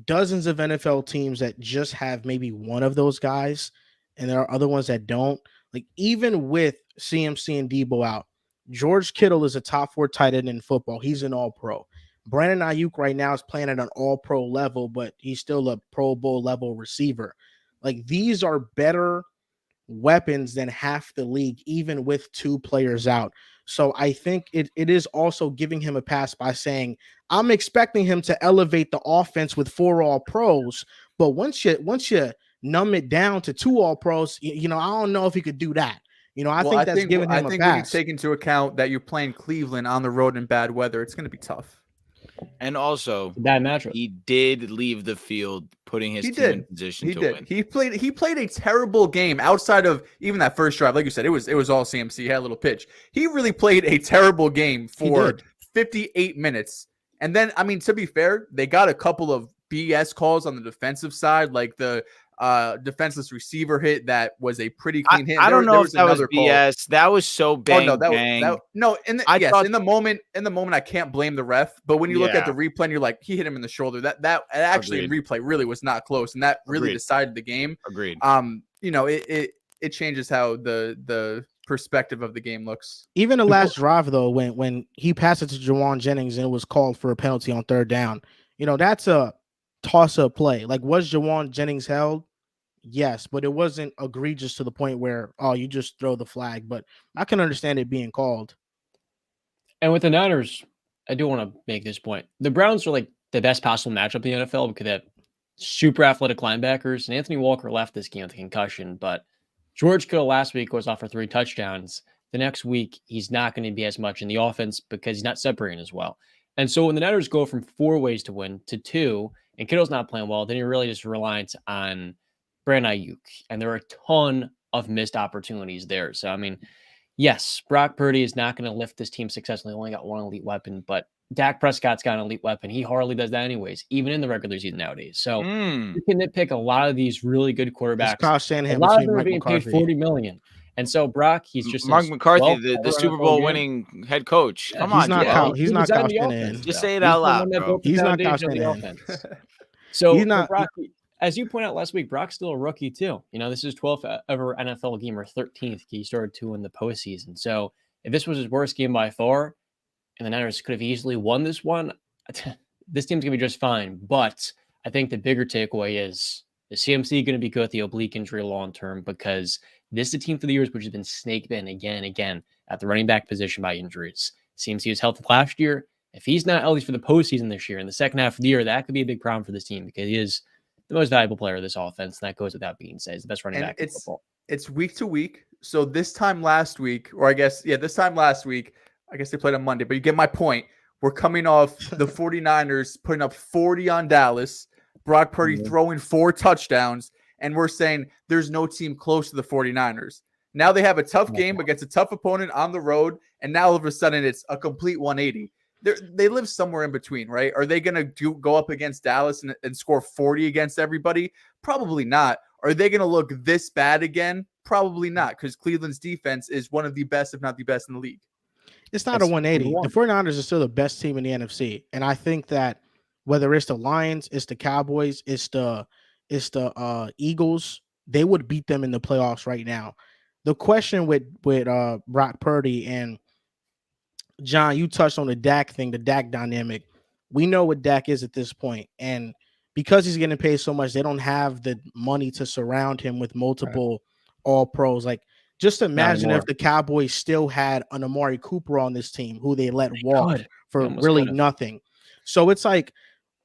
dozens of NFL teams that just have maybe one of those guys, and there are other ones that don't. Like, even with CMC and Debo out, George Kittle is a top 4 tight end in football. He's an all-pro. Brandon Ayuk right now is playing at an all-pro level, but he's still a Pro Bowl level receiver. Like, these are better weapons than half the league, even with 2 players out. So I think it is also giving him a pass by saying, I'm expecting him to elevate the offense with 4 all pros, but once you numb it down to 2 all pros, I don't know if he could do that. I think that's giving him a pass. When you take into account that you're playing Cleveland on the road in bad weather, it's going to be tough. And also, bad matchup. He did leave the field, putting his team in position to win. He played a terrible game outside of even that first drive. Like you said, it was all CMC. He had a little pitch. He really played a terrible game for 58 minutes. And then, to be fair, they got a couple of BS calls on the defensive side, like the defenseless receiver hit that was a pretty clean hit. I don't know if that was BS. That was so bang. In the moment, I can't blame the ref. But when you look at the replay, and you're like, he hit him in the shoulder. That actually in replay really was not close, and that really decided the game. Agreed. It changes how the perspective of the game looks. Even the last drive, though, when he passed it to Jawan Jennings and it was called for a penalty on 3rd down, that's a toss-up play. Like, was Jawan Jennings held? Yes, but it wasn't egregious to the point where, you just throw the flag. But I can understand it being called. And with the Niners, I do want to make this point. The Browns are like the best possible matchup in the NFL because they have super athletic linebackers. And Anthony Walker left this game with a concussion, but George Kittle last week goes off for 3 touchdowns. The next week, he's not going to be as much in the offense because he's not separating as well. And so when the Niners go from 4 ways to win to 2, and Kittle's not playing well, then you're really just reliant on Brandon Ayuk. And there are a ton of missed opportunities there. So, yes, Brock Purdy is not going to lift this team successfully. Only got 1 elite weapon, but Dak Prescott's got an elite weapon. He hardly does that anyways, even in the regular season nowadays. So you can nitpick a lot of these really good quarterbacks. A lot of them are being paid $40 million. And so Brock, he's just Mark McCarthy, the Super Bowl winning head coach. Come on, he's not costing in. Just say it out loud, bro. He's not costing in. So he's not. Brock, as you pointed out last week, Brock's still a rookie too. This is 12th ever NFL game or 13th. He started 2 in the postseason. So if this was his worst game by far, and the Niners could have easily won this one, this team's gonna be just fine. But I think the bigger takeaway is CMC going to be good with the oblique injury long term because this is a team for the years which has been snake bitten again and again at the running back position by injuries. CMC was healthy last year. If he's not at least for the postseason this year, in the second half of the year, that could be a big problem for this team because he is the most valuable player of this offense, and that goes without being said. He's the best running back in football. It's week to week. So this time last week, I guess they played on Monday, but you get my point. We're coming off the 49ers putting up 40 on Dallas, Brock Purdy throwing 4 touchdowns, and we're saying there's no team close to the 49ers. Now they have a tough game against a tough opponent on the road, and now all of a sudden it's a complete 180. They live somewhere in between, right? Are they going to go up against Dallas and score 40 against everybody? Probably not. Are they going to look this bad again? Probably not, because Cleveland's defense is one of the best, if not the best in the league. It's not a 180. The 49ers are still the best team in the NFC, and I think that whether it's the Lions, it's the Cowboys, it's the Eagles, they would beat them in the playoffs right now. The question with Brock Purdy and John, you touched on the Dak thing, the Dak dynamic. We know what Dak is at this point, and because he's getting paid so much, they don't have the money to surround him with multiple all pros. Like, just imagine if the Cowboys still had an Amari Cooper on this team, who they let walk for really nothing. So it's like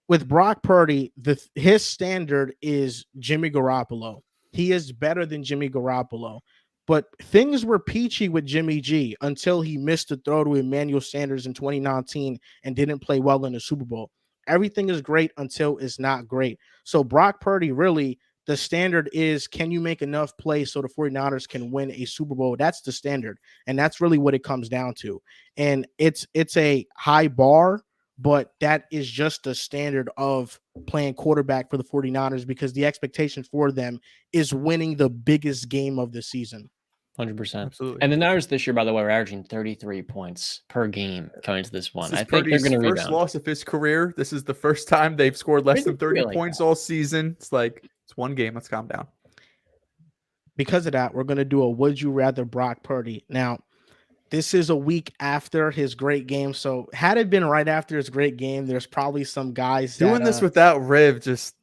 with Brock Purdy, his standard is Jimmy Garoppolo. He is better than Jimmy Garoppolo. But things were peachy with Jimmy G until he missed the throw to Emmanuel Sanders in 2019 and didn't play well in the Super Bowl. Everything is great until it's not great. So Brock Purdy, really, the standard is, can you make enough plays so the 49ers can win a Super Bowl? That's the standard. And that's really what it comes down to. And it's a high bar, but that is just the standard of playing quarterback for the 49ers, because the expectation for them is winning the biggest game of the season. 100%. Absolutely. And the Niners this year, by the way, are averaging 33 points per game coming to this one. This I think they're going to rebound. First loss of his career. This is the first time they've scored less than 30 points all season. It's like, it's one game. Let's calm down. Because of that, we're going to do a Would You Rather Brock Purdy. Now, this is a week after his great game. So had it been right after his great game, there's probably some guys doing this without Riv just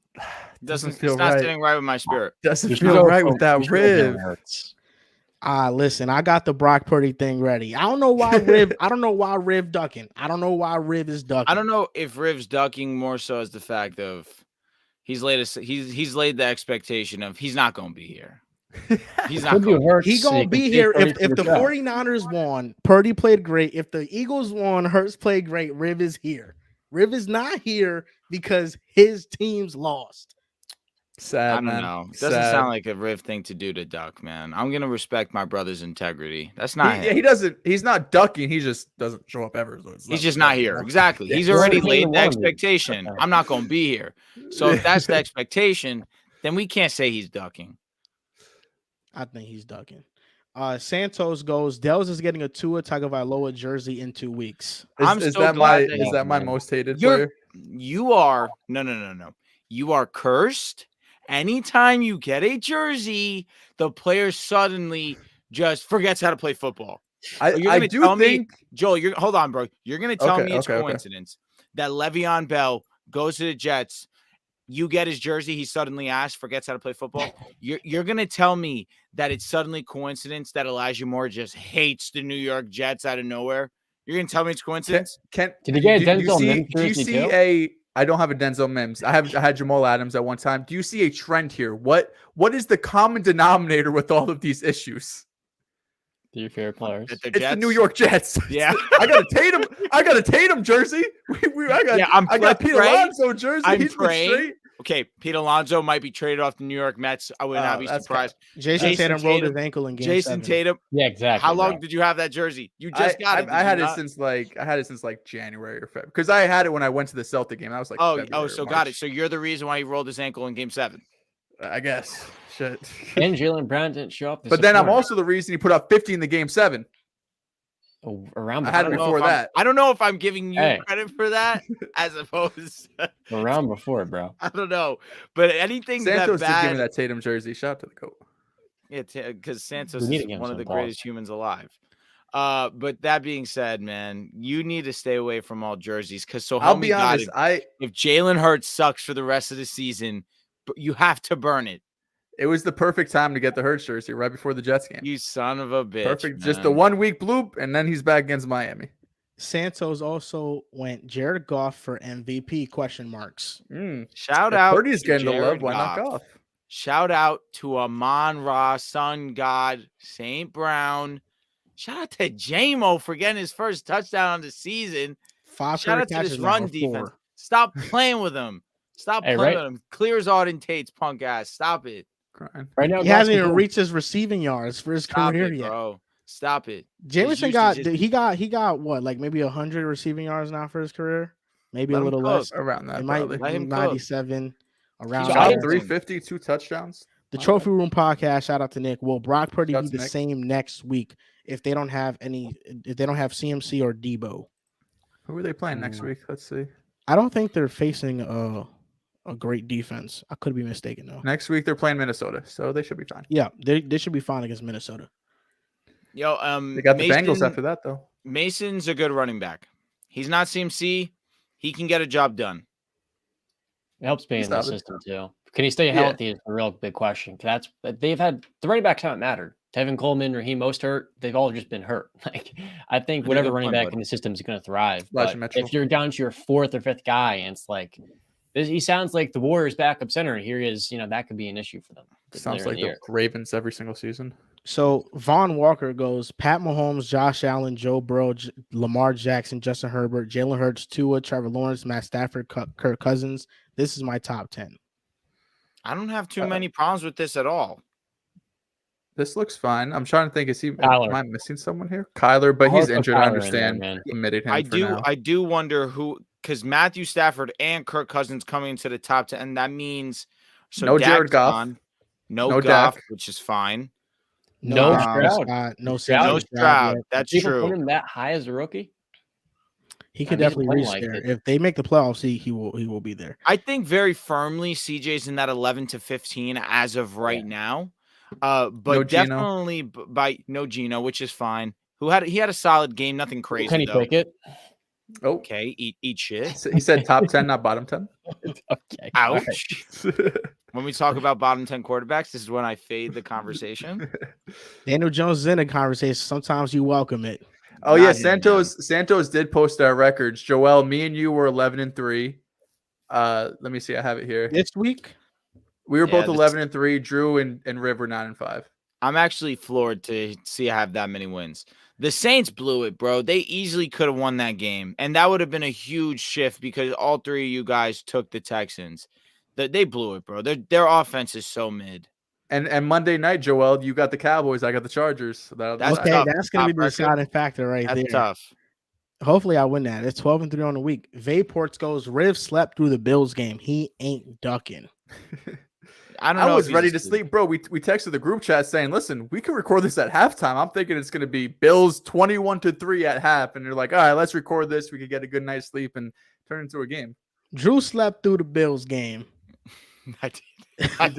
doesn't feel it's not right. sitting right with my spirit. Doesn't feel right without Riv. Listen, I got the Brock Purdy thing ready. I don't know why Riv. I don't know why Riv ducking. I don't know why Riv is ducking. I don't know if Riv's ducking more so as the fact of he's laid the expectation of he's not going to be here. He's not going to be here if the 49ers won. Purdy played great. If the Eagles won, Hurts played great. Riv is here. Riv is not here because his team's lost. Sad, I don't know. Doesn't sound like a Riv thing to do to duck, man. I'm gonna respect my brother's integrity. That's not him. He doesn't. He's not ducking. He just doesn't show up ever. So he's just not here. Exactly. He's already laid the expectation. I'm not gonna be here. So if that's the expectation, then we can't say he's ducking. I think he's ducking. Santos goes, Dehls is getting a Tua Tagovailoa jersey in 2 weeks. Is that my most hated player? You are no. You are cursed. Anytime you get a jersey, the player suddenly just forgets how to play football. I do think, Joel, hold on, bro. You're going to tell me it's coincidence that Le'Veon Bell goes to the Jets. You get his jersey. He suddenly forgets how to play football. You're going to tell me that it's suddenly coincidence that Elijah Moore just hates the New York Jets out of nowhere? You're going to tell me it's coincidence? Did you get a Denzel Mims jersey? Do you see I don't have a Denzel Mims. I had Jamal Adams at one time. Do you see a trend here? What is the common denominator with all of these issues? Your favorite players? It's the New York Jets. Yeah. I got a Tatum jersey. I got Pete Alonso jersey. I'm praying. Okay, Pete Alonso might be traded off the New York Mets. I would not be surprised. Jason Tatum rolled his ankle in game 7. Tatum. Yeah, exactly. How long did you have that jersey? You just got it. I had it since like January or February, because I had it when I went to the Celtic game. I was like, got it. So you're the reason why he rolled his ankle in game 7. I guess. Shit. And Jalen Brown didn't show up. But then I'm also the reason he put up 50 in the game 7. Around I had it before that. I don't know if I'm giving you credit for that as opposed around before, bro. I don't know, but anything Santos that bad. Did give me that Tatum jersey. Shout out to the coach. Yeah, because Santos is one of the greatest humans alive. But that being said, man, you need to stay away from all jerseys because I'll be honest. If Jalen Hurts sucks for the rest of the season, you have to burn it. It was the perfect time to get the Hurts jersey right before the Jets game. You son of a bitch. Perfect. Man. Just the 1 week bloop, and then he's back against Miami. Santos also went Jared Goff for MVP ? Shout out. Purdy's getting the love. Why Goff. not Goff? Shout out to Amon-Ra, Sun God, St. Brown. Shout out to J-Mo for getting his first touchdown of the season. Shout out to this run defense. Stop playing with him. Stop playing with him. Clears Auden Tate's punk ass. Stop it. Right now, he hasn't even reached his receiving yards for his career yet. Bro. Stop it. Jameson got what, like maybe 100 receiving yards now for his career? Maybe a little less. Around that. It might 97 around. Shot 350, 2 touchdowns. The Trophy Room podcast. Shout out to Nick. Will Brock Purdy be the same next week if they don't have CMC or Debo? Who are they playing next week? Let's see. I don't think they're facing a great defense. I could be mistaken though. Next week they're playing Minnesota, so they should be fine. Yeah, they should be fine against Minnesota. Yo, They got the Bengals after that though. Mason's a good running back. He's not CMC. He can get a job done. It helps being in the system too. Can he stay healthy is a real big question. They've had the running backs haven't mattered. Tevin Coleman, Raheem Mostert, they've all just been hurt. Like I think whatever running back in the system is going to thrive. But if you're down to your fourth or fifth guy, and it's like he sounds like the Warriors' backup center. Here he is, that could be an issue for them. Sounds like the Ravens every single season. So Von Walker goes Pat Mahomes, Josh Allen, Joe Burrow, Lamar Jackson, Justin Herbert, Jalen Hurts, Tua, Trevor Lawrence, Matt Stafford, Kirk Cousins. This is my top 10. I don't have too many problems with this at all. This looks fine. I'm trying to think. Am I missing someone here? Kyler, but he's injured. I understand. Committed him I do wonder who, because Matthew Stafford and Kirk Cousins coming into the top 10, and that means no Jared Goff, no Goff, which is fine. No Stroud. No Stroud. That's true. Put him that high as a rookie. He could definitely reach there. If they make the playoffs, he will be there. I think very firmly CJ's in that 11 to 15 as of right now. But no definitely by no Gino, which is fine. He had a solid game, nothing crazy. Can he take it? Okay, eat shit. He said top 10, not bottom 10. Okay. Ouch. When we talk about bottom 10 quarterbacks, this is when I fade the conversation. Daniel Jones is in a conversation. Sometimes you welcome it. Oh yeah, Santos did post our records. Joel, me and you were 11-3. Let me see. I have it here. This week, we were both 11-3. Drew and Riv were 9-5. I'm actually floored to see I have that many wins. The Saints blew it, bro. They easily could have won that game, and that would have been a huge shift because all three of you guys took the Texans. They blew it, bro. Their offense is so mid. And Monday night, Joel, you got the Cowboys. I got the Chargers. So that's okay. That's going to be the deciding factor right there. That's tough. Hopefully, I win that. It's 12-3 on the week. Vayports goes, Riv slept through the Bills game. He ain't ducking. I was ready to sleep, bro. We texted the group chat saying, listen, we can record this at halftime. I'm thinking it's going to be Bills 21-3 at half. And they're like, all right, let's record this. We could get a good night's sleep and turn it into a game. Drew slept through the Bills game. I did. I'm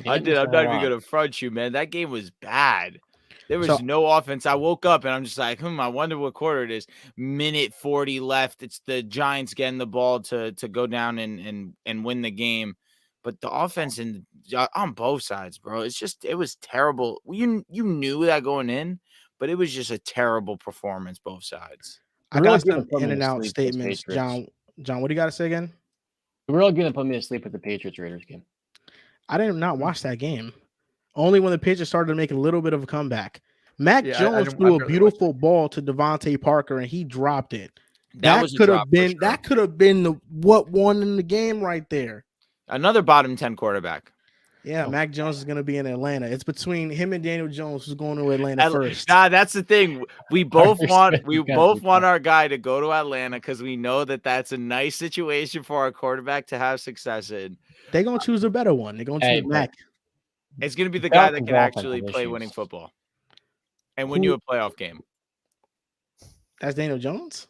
not even going to front you, man. That game was bad. There was no offense. I woke up and I'm just like, I wonder what quarter it is. Minute 40 left. It's the Giants getting the ball to go down and win the game. But the offense on both sides, bro, it was terrible. You knew that going in, but it was just a terrible performance, both sides. I got some in and out statements. John, what do you got to say again? We're all going to put me to sleep with the Patriots-Raiders game. I did not watch that game. Only when the Patriots started to make a little bit of a comeback. Mac Jones threw a beautiful ball to Devontae Parker, and he dropped it. That could have been what won in the game right there. Another bottom 10 quarterback. Yeah, Mac Jones is going to be in Atlanta. It's between him and Daniel Jones who's going to Atlanta first. Nah, that's the thing. We both want our guy to go to Atlanta because we know that that's a nice situation for our quarterback to have success in. They're going to choose a better one. They're going to choose Mac. It's going to be the guy that can actually play winning football and win you a playoff game. That's Daniel Jones?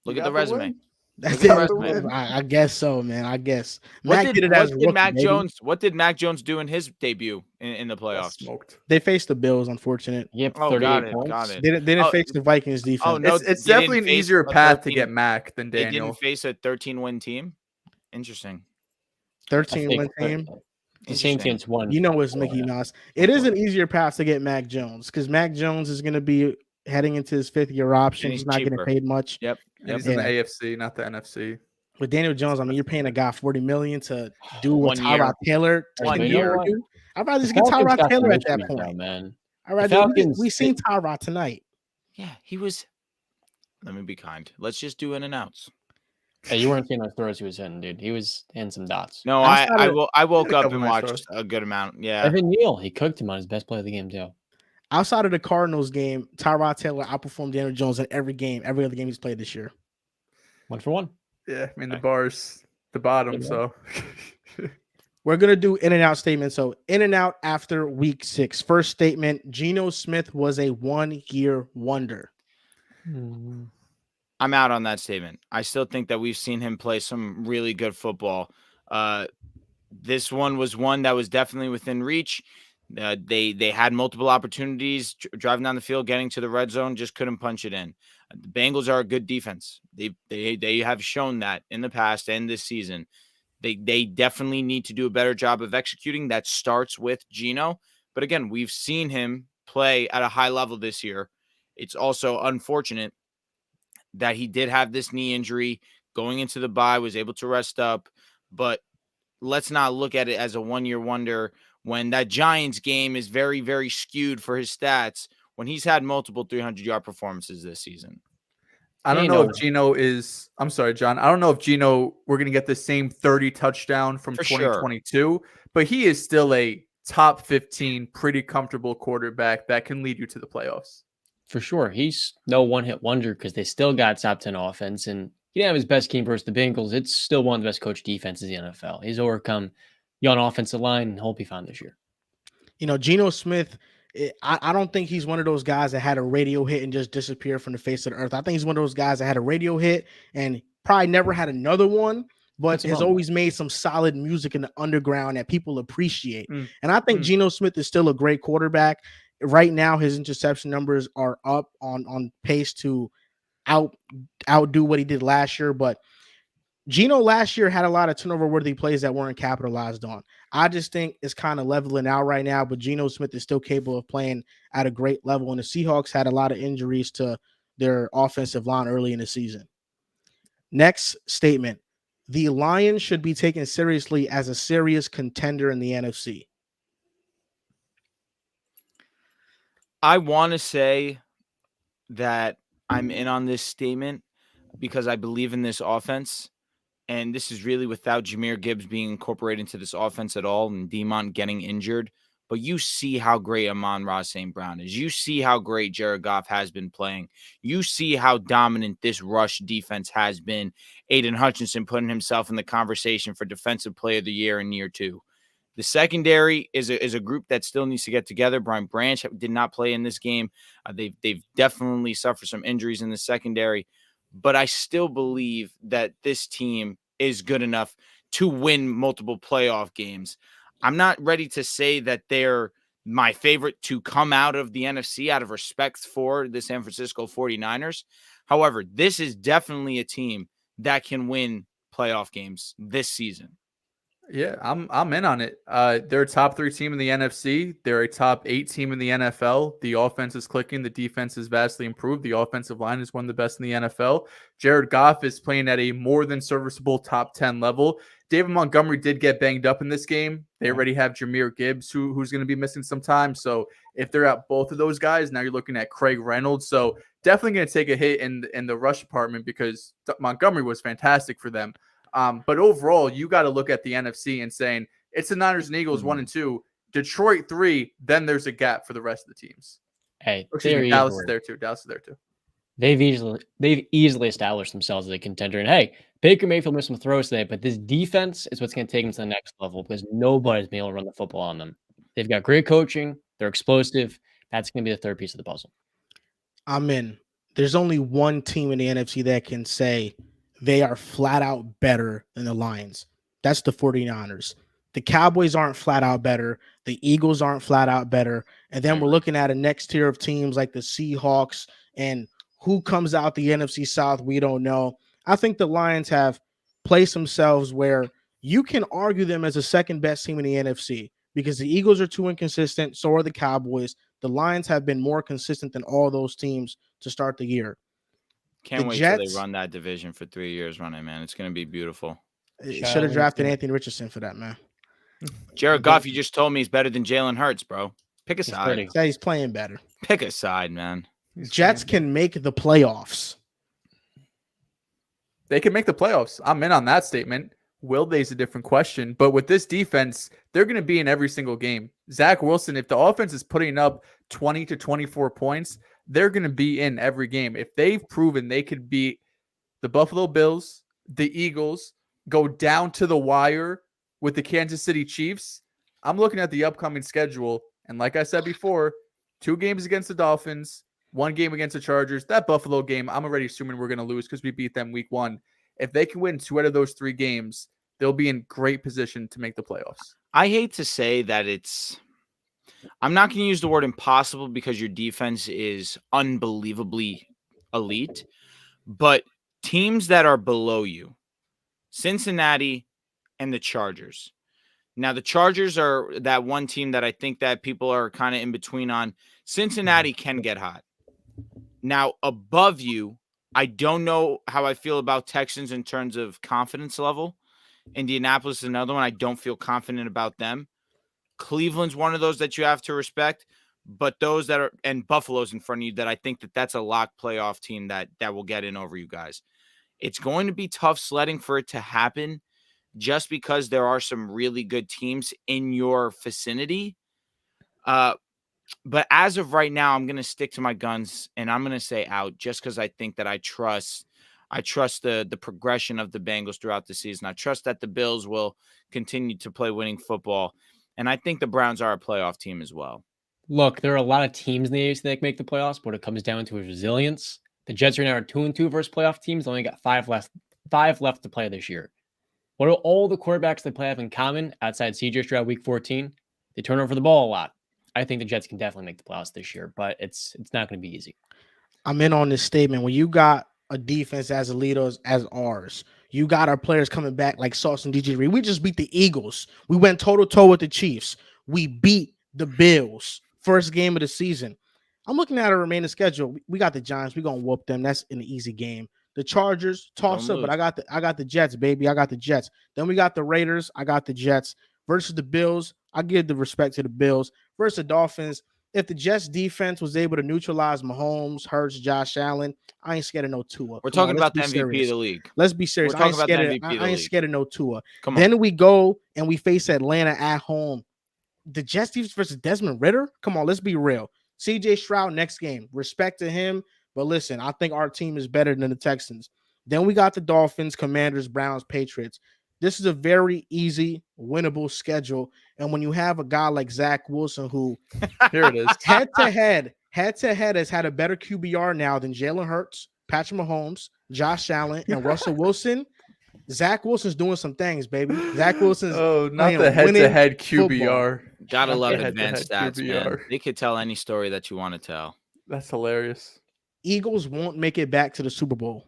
Look at the resume. I guess so, man. I guess. What did Mac Jones do in his debut in the playoffs? Smoked. They faced the Bills, unfortunate. Yep, 38 points. Got it. They didn't face the Vikings defense. Oh, no, it's definitely an easier path to get Mac than Daniel. They didn't face a 13-win team? Interesting. 13-win team? The same team's won. You know it's Mickey Mouse. It is an easier path to get Mac Jones because Mac Jones is going to be heading into his fifth-year option. He's not getting paid much. Yep. He's in the AFC, not the NFC. With Daniel Jones, I mean, you're paying a guy $40 million to do what Tyrod Taylor. I'd rather just get Tyrod Taylor at that point, man. We seen Tyrod tonight. Yeah, he was. Let me be kind. Let's just do in and outs. Hey, you weren't seeing those throws he was hitting, dude. He was hitting some dots. No, I woke up and watched a good amount. Yeah, Evan Neal, he cooked him on his best play of the game too. Outside of the Cardinals game, Tyrod Taylor outperformed Daniel Jones in every other game he's played this year. 1 for 1. Yeah, I mean the bar's the bottom, so we're gonna do in and out statements. So in and out after week 6. First statement: Geno Smith was a 1-year wonder. I'm out on that statement. I still think that we've seen him play some really good football. This one was one that was definitely within reach. They had multiple opportunities driving down the field, getting to the red zone, just couldn't punch it in. The Bengals are a good defense. They have shown that in the past and this season. They definitely need to do a better job of executing. That starts with Geno. But again, we've seen him play at a high level this year. It's also unfortunate that he did have this knee injury going into the bye, was able to rest up. But let's not look at it as a one-year wonder when that Giants game is very, very skewed for his stats when he's had multiple 300-yard performances this season. I don't know if Geno is – I'm sorry, John. I don't know if Geno – we're going to get the same 30 touchdown from 2022, but he is still a top 15 pretty comfortable quarterback that can lead you to the playoffs. For sure. He's no one-hit wonder because they still got top 10 offense, and he didn't have his best game versus the Bengals. It's still one of the best coached defenses in the NFL. He's overcome young offensive line, and he'll be fine this year. Geno Smith – I don't think he's one of those guys that had a radio hit and just disappeared from the face of the earth. I think he's one of those guys that had a radio hit and probably never had another one, but has always made some solid music in the underground that people appreciate. And I think Geno Smith is still a great quarterback. Right now, his interception numbers are up on pace to outdo what he did last year, but Geno last year had a lot of turnover-worthy plays that weren't capitalized on. I just think it's kind of leveling out right now, but Geno Smith is still capable of playing at a great level, and the Seahawks had a lot of injuries to their offensive line early in the season. Next statement. The Lions should be taken seriously as a serious contender in the NFC. I want to say that I'm in on this statement because I believe in this offense. And this is really without Jahmyr Gibbs being incorporated into this offense at all and Demont getting injured. But you see how great Amon-Ra St. Brown is. You see how great Jared Goff has been playing. You see how dominant this rush defense has been. Aiden Hutchinson putting himself in the conversation for Defensive Player of the Year in year 2. The secondary is a group that still needs to get together. Brian Branch did not play in this game. They've definitely suffered some injuries in the secondary. But I still believe that this team is good enough to win multiple playoff games. I'm not ready to say that they're my favorite to come out of the NFC out of respect for the San Francisco 49ers. However, this is definitely a team that can win playoff games this season. Yeah, I'm in on it. They're a top 3 team in the NFC. They're a top 8 team in the NFL. The offense is clicking. The defense is vastly improved. The offensive line is one of the best in the NFL. Jared Goff is playing at a more than serviceable top 10 level. David Montgomery did get banged up in this game. They already have Jahmyr Gibbs, who's going to be missing some time. So if they're out both of those guys, now you're looking at Craig Reynolds. So definitely going to take a hit in the rush department because Montgomery was fantastic for them. But overall, you got to look at the NFC and saying it's the Niners and Eagles 1 and 2, Detroit 3. Then there's a gap for the rest of the teams. Hey, Dallas is there too. Dallas is there too. They've easily established themselves as a contender. And hey, Baker Mayfield missed some throws today, but this defense is what's going to take them to the next level because nobody's been able to run the football on them. They've got great coaching. They're explosive. That's going to be the third piece of the puzzle. I'm in. There's only one team in the NFC that can say they are flat out better than the Lions. That's the 49ers. The Cowboys aren't flat out better. The Eagles aren't flat out better. And then we're looking at a next tier of teams like the Seahawks, and who comes out the NFC South, we don't know. I think the Lions have placed themselves where you can argue them as the second best team in the NFC because the Eagles are too inconsistent. So are the Cowboys. The Lions have been more consistent than all those teams to start the year. Can't wait till they run that division for 3 years running, man. It's going to be beautiful. Should have drafted Anthony Richardson for that, man. Jared Goff, you just told me he's better than Jalen Hurts, bro. Pick a side. He's playing better. Pick a side, man. Jets can make the playoffs. They can make the playoffs. I'm in on that statement. Will they's a different question. But with this defense, they're going to be in every single game. Zach Wilson, if the offense is putting up 20 to 24 points, they're going to be in every game. If they've proven they could beat the Buffalo Bills, the Eagles, go down to the wire with the Kansas City Chiefs, I'm looking at the upcoming schedule. And like I said before, 2 games against the Dolphins, one game against the Chargers. That Buffalo game, I'm already assuming we're going to lose because we beat them week 1. If they can win 2 out of those 3 games, they'll be in great position to make the playoffs. I hate to say that I'm not going to use the word impossible because your defense is unbelievably elite, but teams that are below you, Cincinnati and the Chargers. Now, the Chargers are that one team that I think that people are kind of in between on. Cincinnati can get hot. Now, above you, I don't know how I feel about Texans in terms of confidence level. Indianapolis is another one. I don't feel confident about them. Cleveland's one of those that you have to respect, but those that are, and Buffalo's in front of you, that I think that's a lock playoff team that will get in over you guys. It's going to be tough sledding for it to happen just because there are some really good teams in your vicinity. But as of right now, I'm going to stick to my guns and I'm going to say out just because I think that I trust the progression of the Bengals throughout the season. I trust that the Bills will continue to play winning football. And I think the Browns are a playoff team as well. Look, there are a lot of teams in the AFC that can make the playoffs, but it comes down to is resilience. The Jets are now 2-2 versus playoff teams. They only got 5 left to play this year. What do all the quarterbacks they play have in common outside CJ Stroud week 14? They turn over the ball a lot. I think the Jets can definitely make the playoffs this year, but it's not going to be easy. I'm in on this statement. When you got a defense as elite as ours, you got our players coming back like Sauce and DJ Reed. We just beat the Eagles. We went toe-to-toe with the Chiefs. We beat the Bills. First game of the season. I'm looking at our remaining schedule. We got the Giants. We're going to whoop them. That's an easy game. The Chargers, toss up, but I got the Jets, baby. I got the Jets. Then we got the Raiders. I got the Jets. Versus the Bills, I give the respect to the Bills. Versus the Dolphins, if the Jets defense was able to neutralize Mahomes, Hurts, Josh Allen, I ain't scared of no Tua. We're talking about the MVP of the league. Let's be serious. I ain't scared of no Tua. Come on. Then we go and we face Atlanta at home. The Jets defense versus Desmond Ridder? Come on, let's be real. CJ Stroud next game. Respect to him. But listen, I think our team is better than the Texans. Then we got the Dolphins, Commanders, Browns, Patriots. This is a very easy, winnable schedule. And when you have a guy like Zach Wilson, who here it is, head-to-head has had a better QBR now than Jalen Hurts, Patrick Mahomes, Josh Allen, and Russell Wilson. Zach Wilson's doing some things, baby. Zach Wilson's not the head-to-head QBR. Football. Gotta love advanced stats, man. They could tell any story that you want to tell. That's hilarious. Eagles won't make it back to the Super Bowl.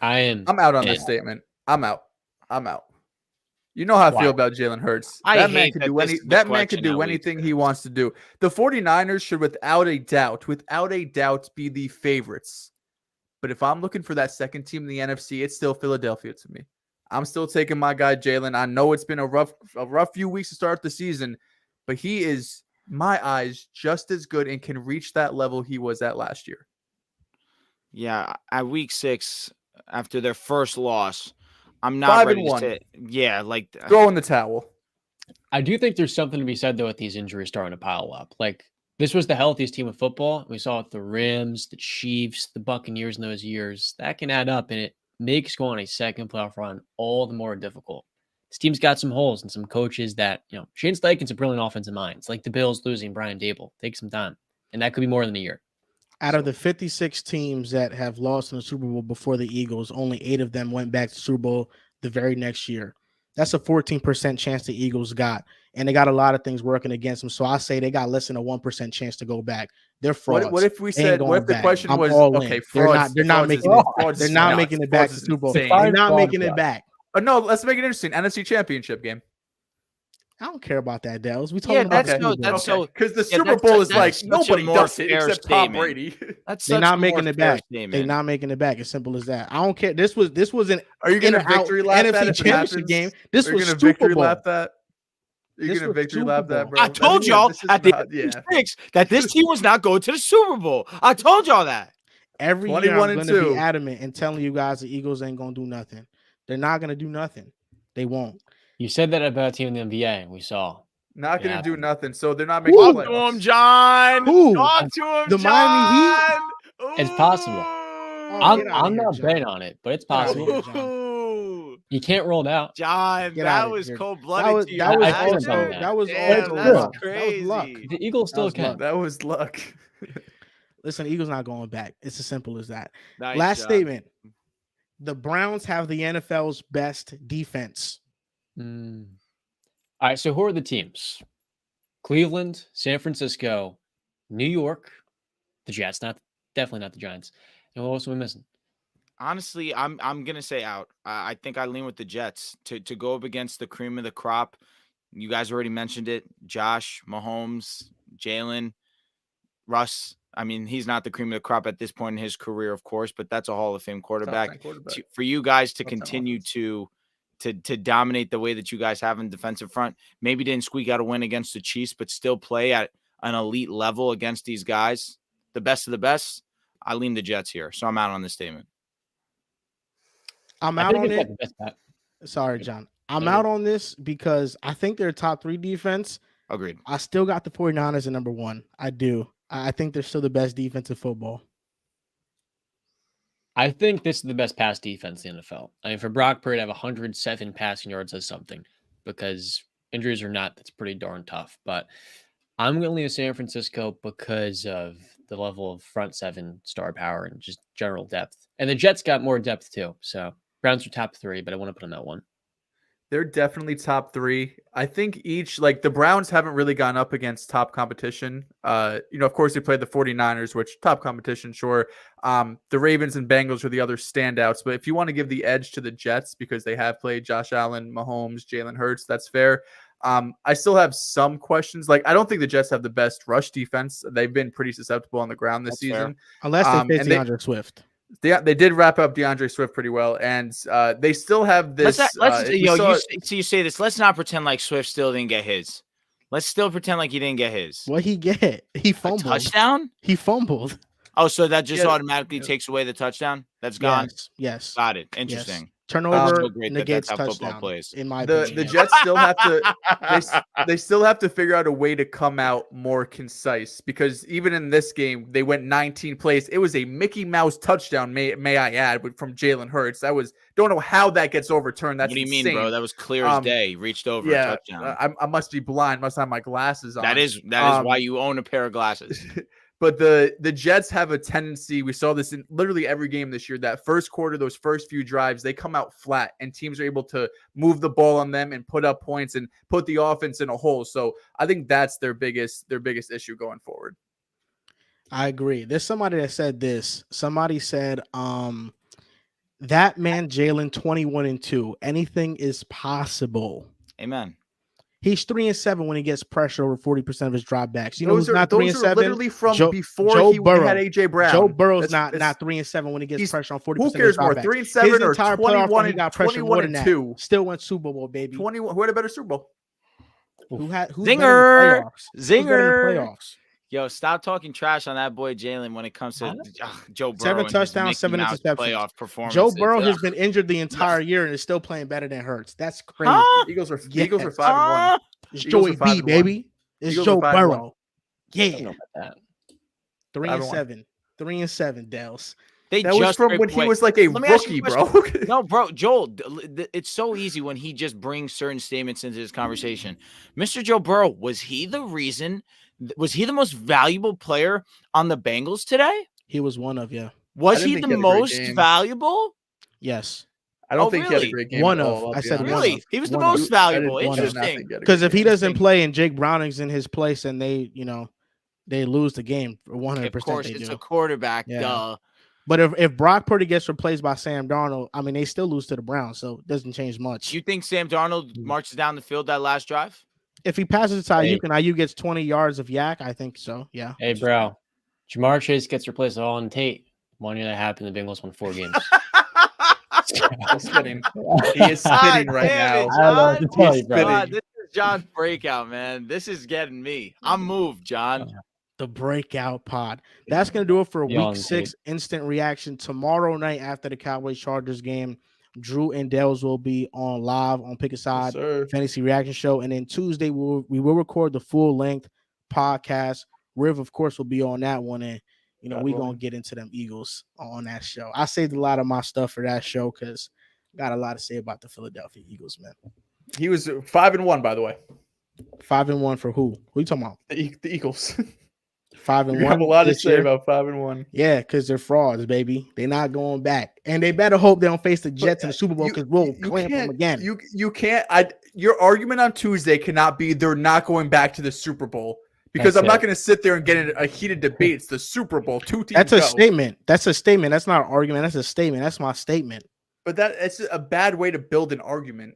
I'm out on this statement. I'm out. You know how I feel about Jalen Hurts. That man can do anything he wants to do. The 49ers should without a doubt be the favorites. But if I'm looking for that second team in the NFC, it's still Philadelphia to me. I'm still taking my guy Jalen. I know it's been a rough few weeks to start the season, but he is, my eyes, just as good and can reach that level he was at last year. Yeah, at week 6, after their first loss, I'm not ready to say, like throw in the towel. I do think there's something to be said though with these injuries starting to pile up. Like this was the healthiest team of football. We saw it the Rams, the Chiefs, the Buccaneers in those years. That can add up, and it makes going a second playoff run all the more difficult. This team's got some holes and some coaches that, Shane Steichen's a brilliant offensive mind. It's like the Bills losing Brian Dable. Take some time, and that could be more than a year. Out of the 56 teams that have lost in the Super Bowl before the Eagles, only 8 of them went back to Super Bowl the very next year. That's a 14% chance the Eagles got, and they got a lot of things working against them. So I say they got less than a 1% chance to go back. They're frauds. What if we said? What if the question was okay? Frauds. They're not making it. They're not making it back to Super Bowl. They're not making it back. No, let's make it interesting. NFC Championship game. I don't care about that, Dehls. We talking about because the Super Bowl is like nobody does it except Tom Brady. They're not making it back. They're not making it back. As simple as that. I don't care. This was an. Are you going to victory lap that NFC Championship game? This was Super Bowl. You're going to victory lap that, bro. I told y'all at the end of 6 that this team was not going to the Super Bowl. I told y'all that. Every year I'm going to be adamant and telling you guys the Eagles ain't going to do nothing. They're not going to do nothing. They won't. You said that about a team in the NBA, and we saw. Not going to do nothing, so they're not making the playoffs. Talk to him, John. Who? Talk to him, the John. Miami Heat? It's possible. I'm not betting on it, but it's possible. You can't roll it out. John, Get that outta was here. cold-blooded to you. That was I think also about that was Damn, also that's luck. crazy. That was luck. The Eagles still was can. luck. That was luck. Listen, Eagles not going back. It's as simple as that. Nice, Last John. statement. The Browns have the NFL's best defense. All right, so who are the teams? Cleveland, San Francisco, New York, the Jets, definitely not the Giants. And what else are we missing? Honestly, I'm gonna say out. I think I lean with the Jets to go up against the cream of the crop. You guys already mentioned it. Josh, Mahomes, Jalen, Russ. I mean, he's not the cream of the crop at this point in his career, of course, but that's a Hall of Fame quarterback. For you guys to continue to dominate the way that you guys have in defensive front. Maybe didn't squeak out a win against the Chiefs, but still play at an elite level against these guys, the best of the best. I lean the Jets here, so I'm out on this statement. I'm out on it. Sorry, John. I'm out on this because I think they're top 3 defense. Agreed. I still got the 49ers at number 1. I do. I think they're still the best defense in football. I think this is the best pass defense in the NFL. I mean, for Brock Purdy to have 107 passing yards is something, because injuries or not, that's pretty darn tough. But I'm going to lean San Francisco because of the level of front 7 star power and just general depth. And the Jets got more depth too. So Browns are top 3, but I want to put them at 1. They're definitely top 3. I think each, like the Browns haven't really gone up against top competition. Of course, they played the 49ers, which top competition, sure. The Ravens and Bengals are the other standouts. But if you want to give the edge to the Jets because they have played Josh Allen, Mahomes, Jalen Hurts, that's fair. I still have some questions. Like, I don't think the Jets have the best rush defense. They've been pretty susceptible on the ground this season. Fair. Unless they face DeAndre Swift. They did wrap up DeAndre Swift pretty well, and they still have this. You say this. Let's not pretend like Swift still didn't get his. Let's still pretend like he didn't get his. What he get? He fumbled. A touchdown? He fumbled. Oh, so that just automatically takes away the touchdown? That's gone? Yes. Got it. Interesting. Yes. Turnover that's negates how touchdown. football plays. In my opinion, the Jets still have to they still have to figure out a way to come out more concise, because even in this game they went 19 plays. It was a Mickey Mouse touchdown, may I add, from Jalen Hurts. That was, don't know how that gets overturned. That's what do you insane. mean, bro? That was clear as day. He reached over a touchdown. I must be blind. Must have my glasses on. That is why you own a pair of glasses. But the Jets have a tendency, we saw this in literally every game this year, that first quarter, those first few drives, they come out flat and teams are able to move the ball on them and put up points and put the offense in a hole. So I think that's their biggest issue going forward. I agree. There's somebody that said this. Somebody said, that man Jalen 21-2. Anything is possible. Amen. He's 3-7 when he gets pressure over 40% of his dropbacks. You know those who's not 3-7? Literally from before Joe he Burrow. had AJ Brown. Joe Burrow's not 3-7 when he gets pressure on 40% who cares of his more, dropbacks. 3-7 his or entire 21 he got pressure more than 2? That. Still went Super Bowl, baby. 21. Who had a better Super Bowl? Who's Zinger. Playoffs? Yo, stop talking trash on that boy Jalen when it comes to Joe Burrow. 7 touchdowns, 7 interceptions. Playoff performance. Joe Burrow has been injured the entire year and is still playing better than Hurts. That's crazy. Eagles are 5-1. It's Joey B, baby. It's Joe Burrow. Yeah. 3-7. 3-7, Dehls. That was from when he was like a rookie, bro. No, bro, Joel, it's so easy when he just brings certain statements into this conversation. Mr. Joe Burrow, was he the most valuable player on the Bengals today? He was one of, yeah. Was he the most valuable? Yes. I don't think he had a great game. I said really? One of. He was the most valuable. Interesting. Because if he doesn't play and Jake Browning's in his place and they lose the game, 100%. Of course, it's a quarterback, duh. But if Brock Purdy gets replaced by Sam Darnold, I mean, they still lose to the Browns, so it doesn't change much. You think Sam Darnold marches down the field that last drive? If he passes to Ayuk and Ayuk gets 20 yards of yak, I think so, yeah. Hey, bro. Jamar Chase gets replaced with Allen Tate. 1 year that happened, the Bengals won 4 games. He's spitting. He is spitting right now. I don't know what to tell you, bro. This is John's breakout, man. This is getting me. I'm moved, John. The breakout pod. That's going to do it for week 6 instant reaction. Tomorrow night after the Cowboys-Chargers game, Drew and Dehls will be on live on Pick a Side Fantasy Reaction Show. And then Tuesday, we will record the full-length podcast. Riv, of course, will be on that one. And, we're going to get into them Eagles on that show. I saved a lot of my stuff for that show because Got a lot to say about the Philadelphia Eagles, man. He was 5-1, by the way. 5-1 for who? Who you talking about? The Eagles. 5-1. You have a lot to this say year? about 5-1. Yeah, because they're frauds, baby. They're not going back, and they better hope they don't face the Jets in the Super Bowl because we'll clamp them again. You can't. Your argument on Tuesday cannot be they're not going back to the Super Bowl because I'm not going to sit there and get in a heated debate. It's the Super Bowl. Two teams. That's a statement. That's a statement. That's not an argument. That's a statement. That's my statement. But it's a bad way to build an argument.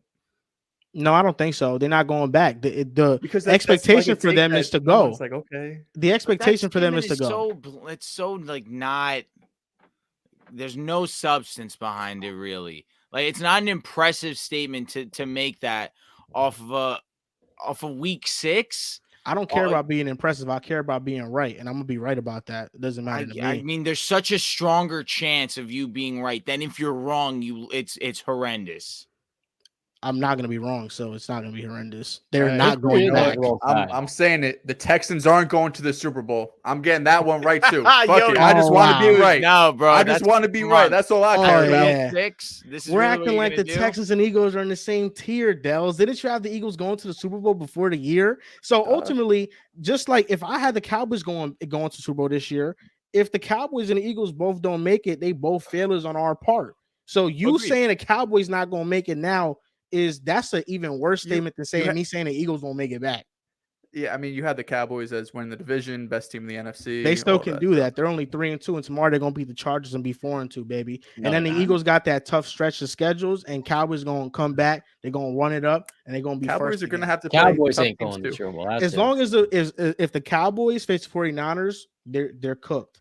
No, I don't think so. They're not going back. Because the expectation like for them is to go. It's like, okay. The expectation for them is to go. It's so like not. There's no substance behind it, really. Like it's not an impressive statement to make that off of week 6. I don't care about being impressive. I care about being right, and I'm gonna be right about that. It doesn't matter to me. I mean, there's such a stronger chance of you being right than if you're wrong. It's horrendous. I'm not gonna be wrong, so it's not gonna be horrendous. They're not going back. I'm saying it. The Texans aren't going to the Super Bowl. I'm getting that one right too. Fuck it. I just want to be right. No, bro. I just want to be right. That's all I care about. Yeah. 6. This is We're really acting like the Texans and Eagles are in the same tier, Dehls. Didn't you have the Eagles going to the Super Bowl before the year? So ultimately, just like if I had the Cowboys going to Super Bowl this year, if the Cowboys and the Eagles both don't make it, they both failures on our part. So you saying the Cowboys not going to make it now that's an even worse statement than saying me saying the Eagles won't make it back. Yeah, I mean, you had the Cowboys as winning the division, best team in the NFC. They still can do that. They're only 3-2, and tomorrow they're gonna beat the Chargers and be 4-2, baby. And then the Eagles got that tough stretch of schedules, and Cowboys gonna come back. They're gonna run it up, and they're gonna be Cowboys first are gonna again. have to. Cowboys ain't going to Super Bowl. As long as if the Cowboys face the 49ers, they're cooked.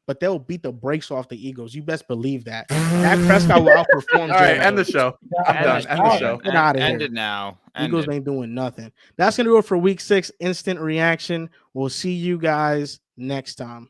But they'll beat the brakes off the Eagles. You best believe that. Dak Prescott will outperform. All right, end the show. I'm done. End the show. Get out of here. End it now. Eagles ain't doing nothing. That's gonna do it for week 6 instant reaction. We'll see you guys next time.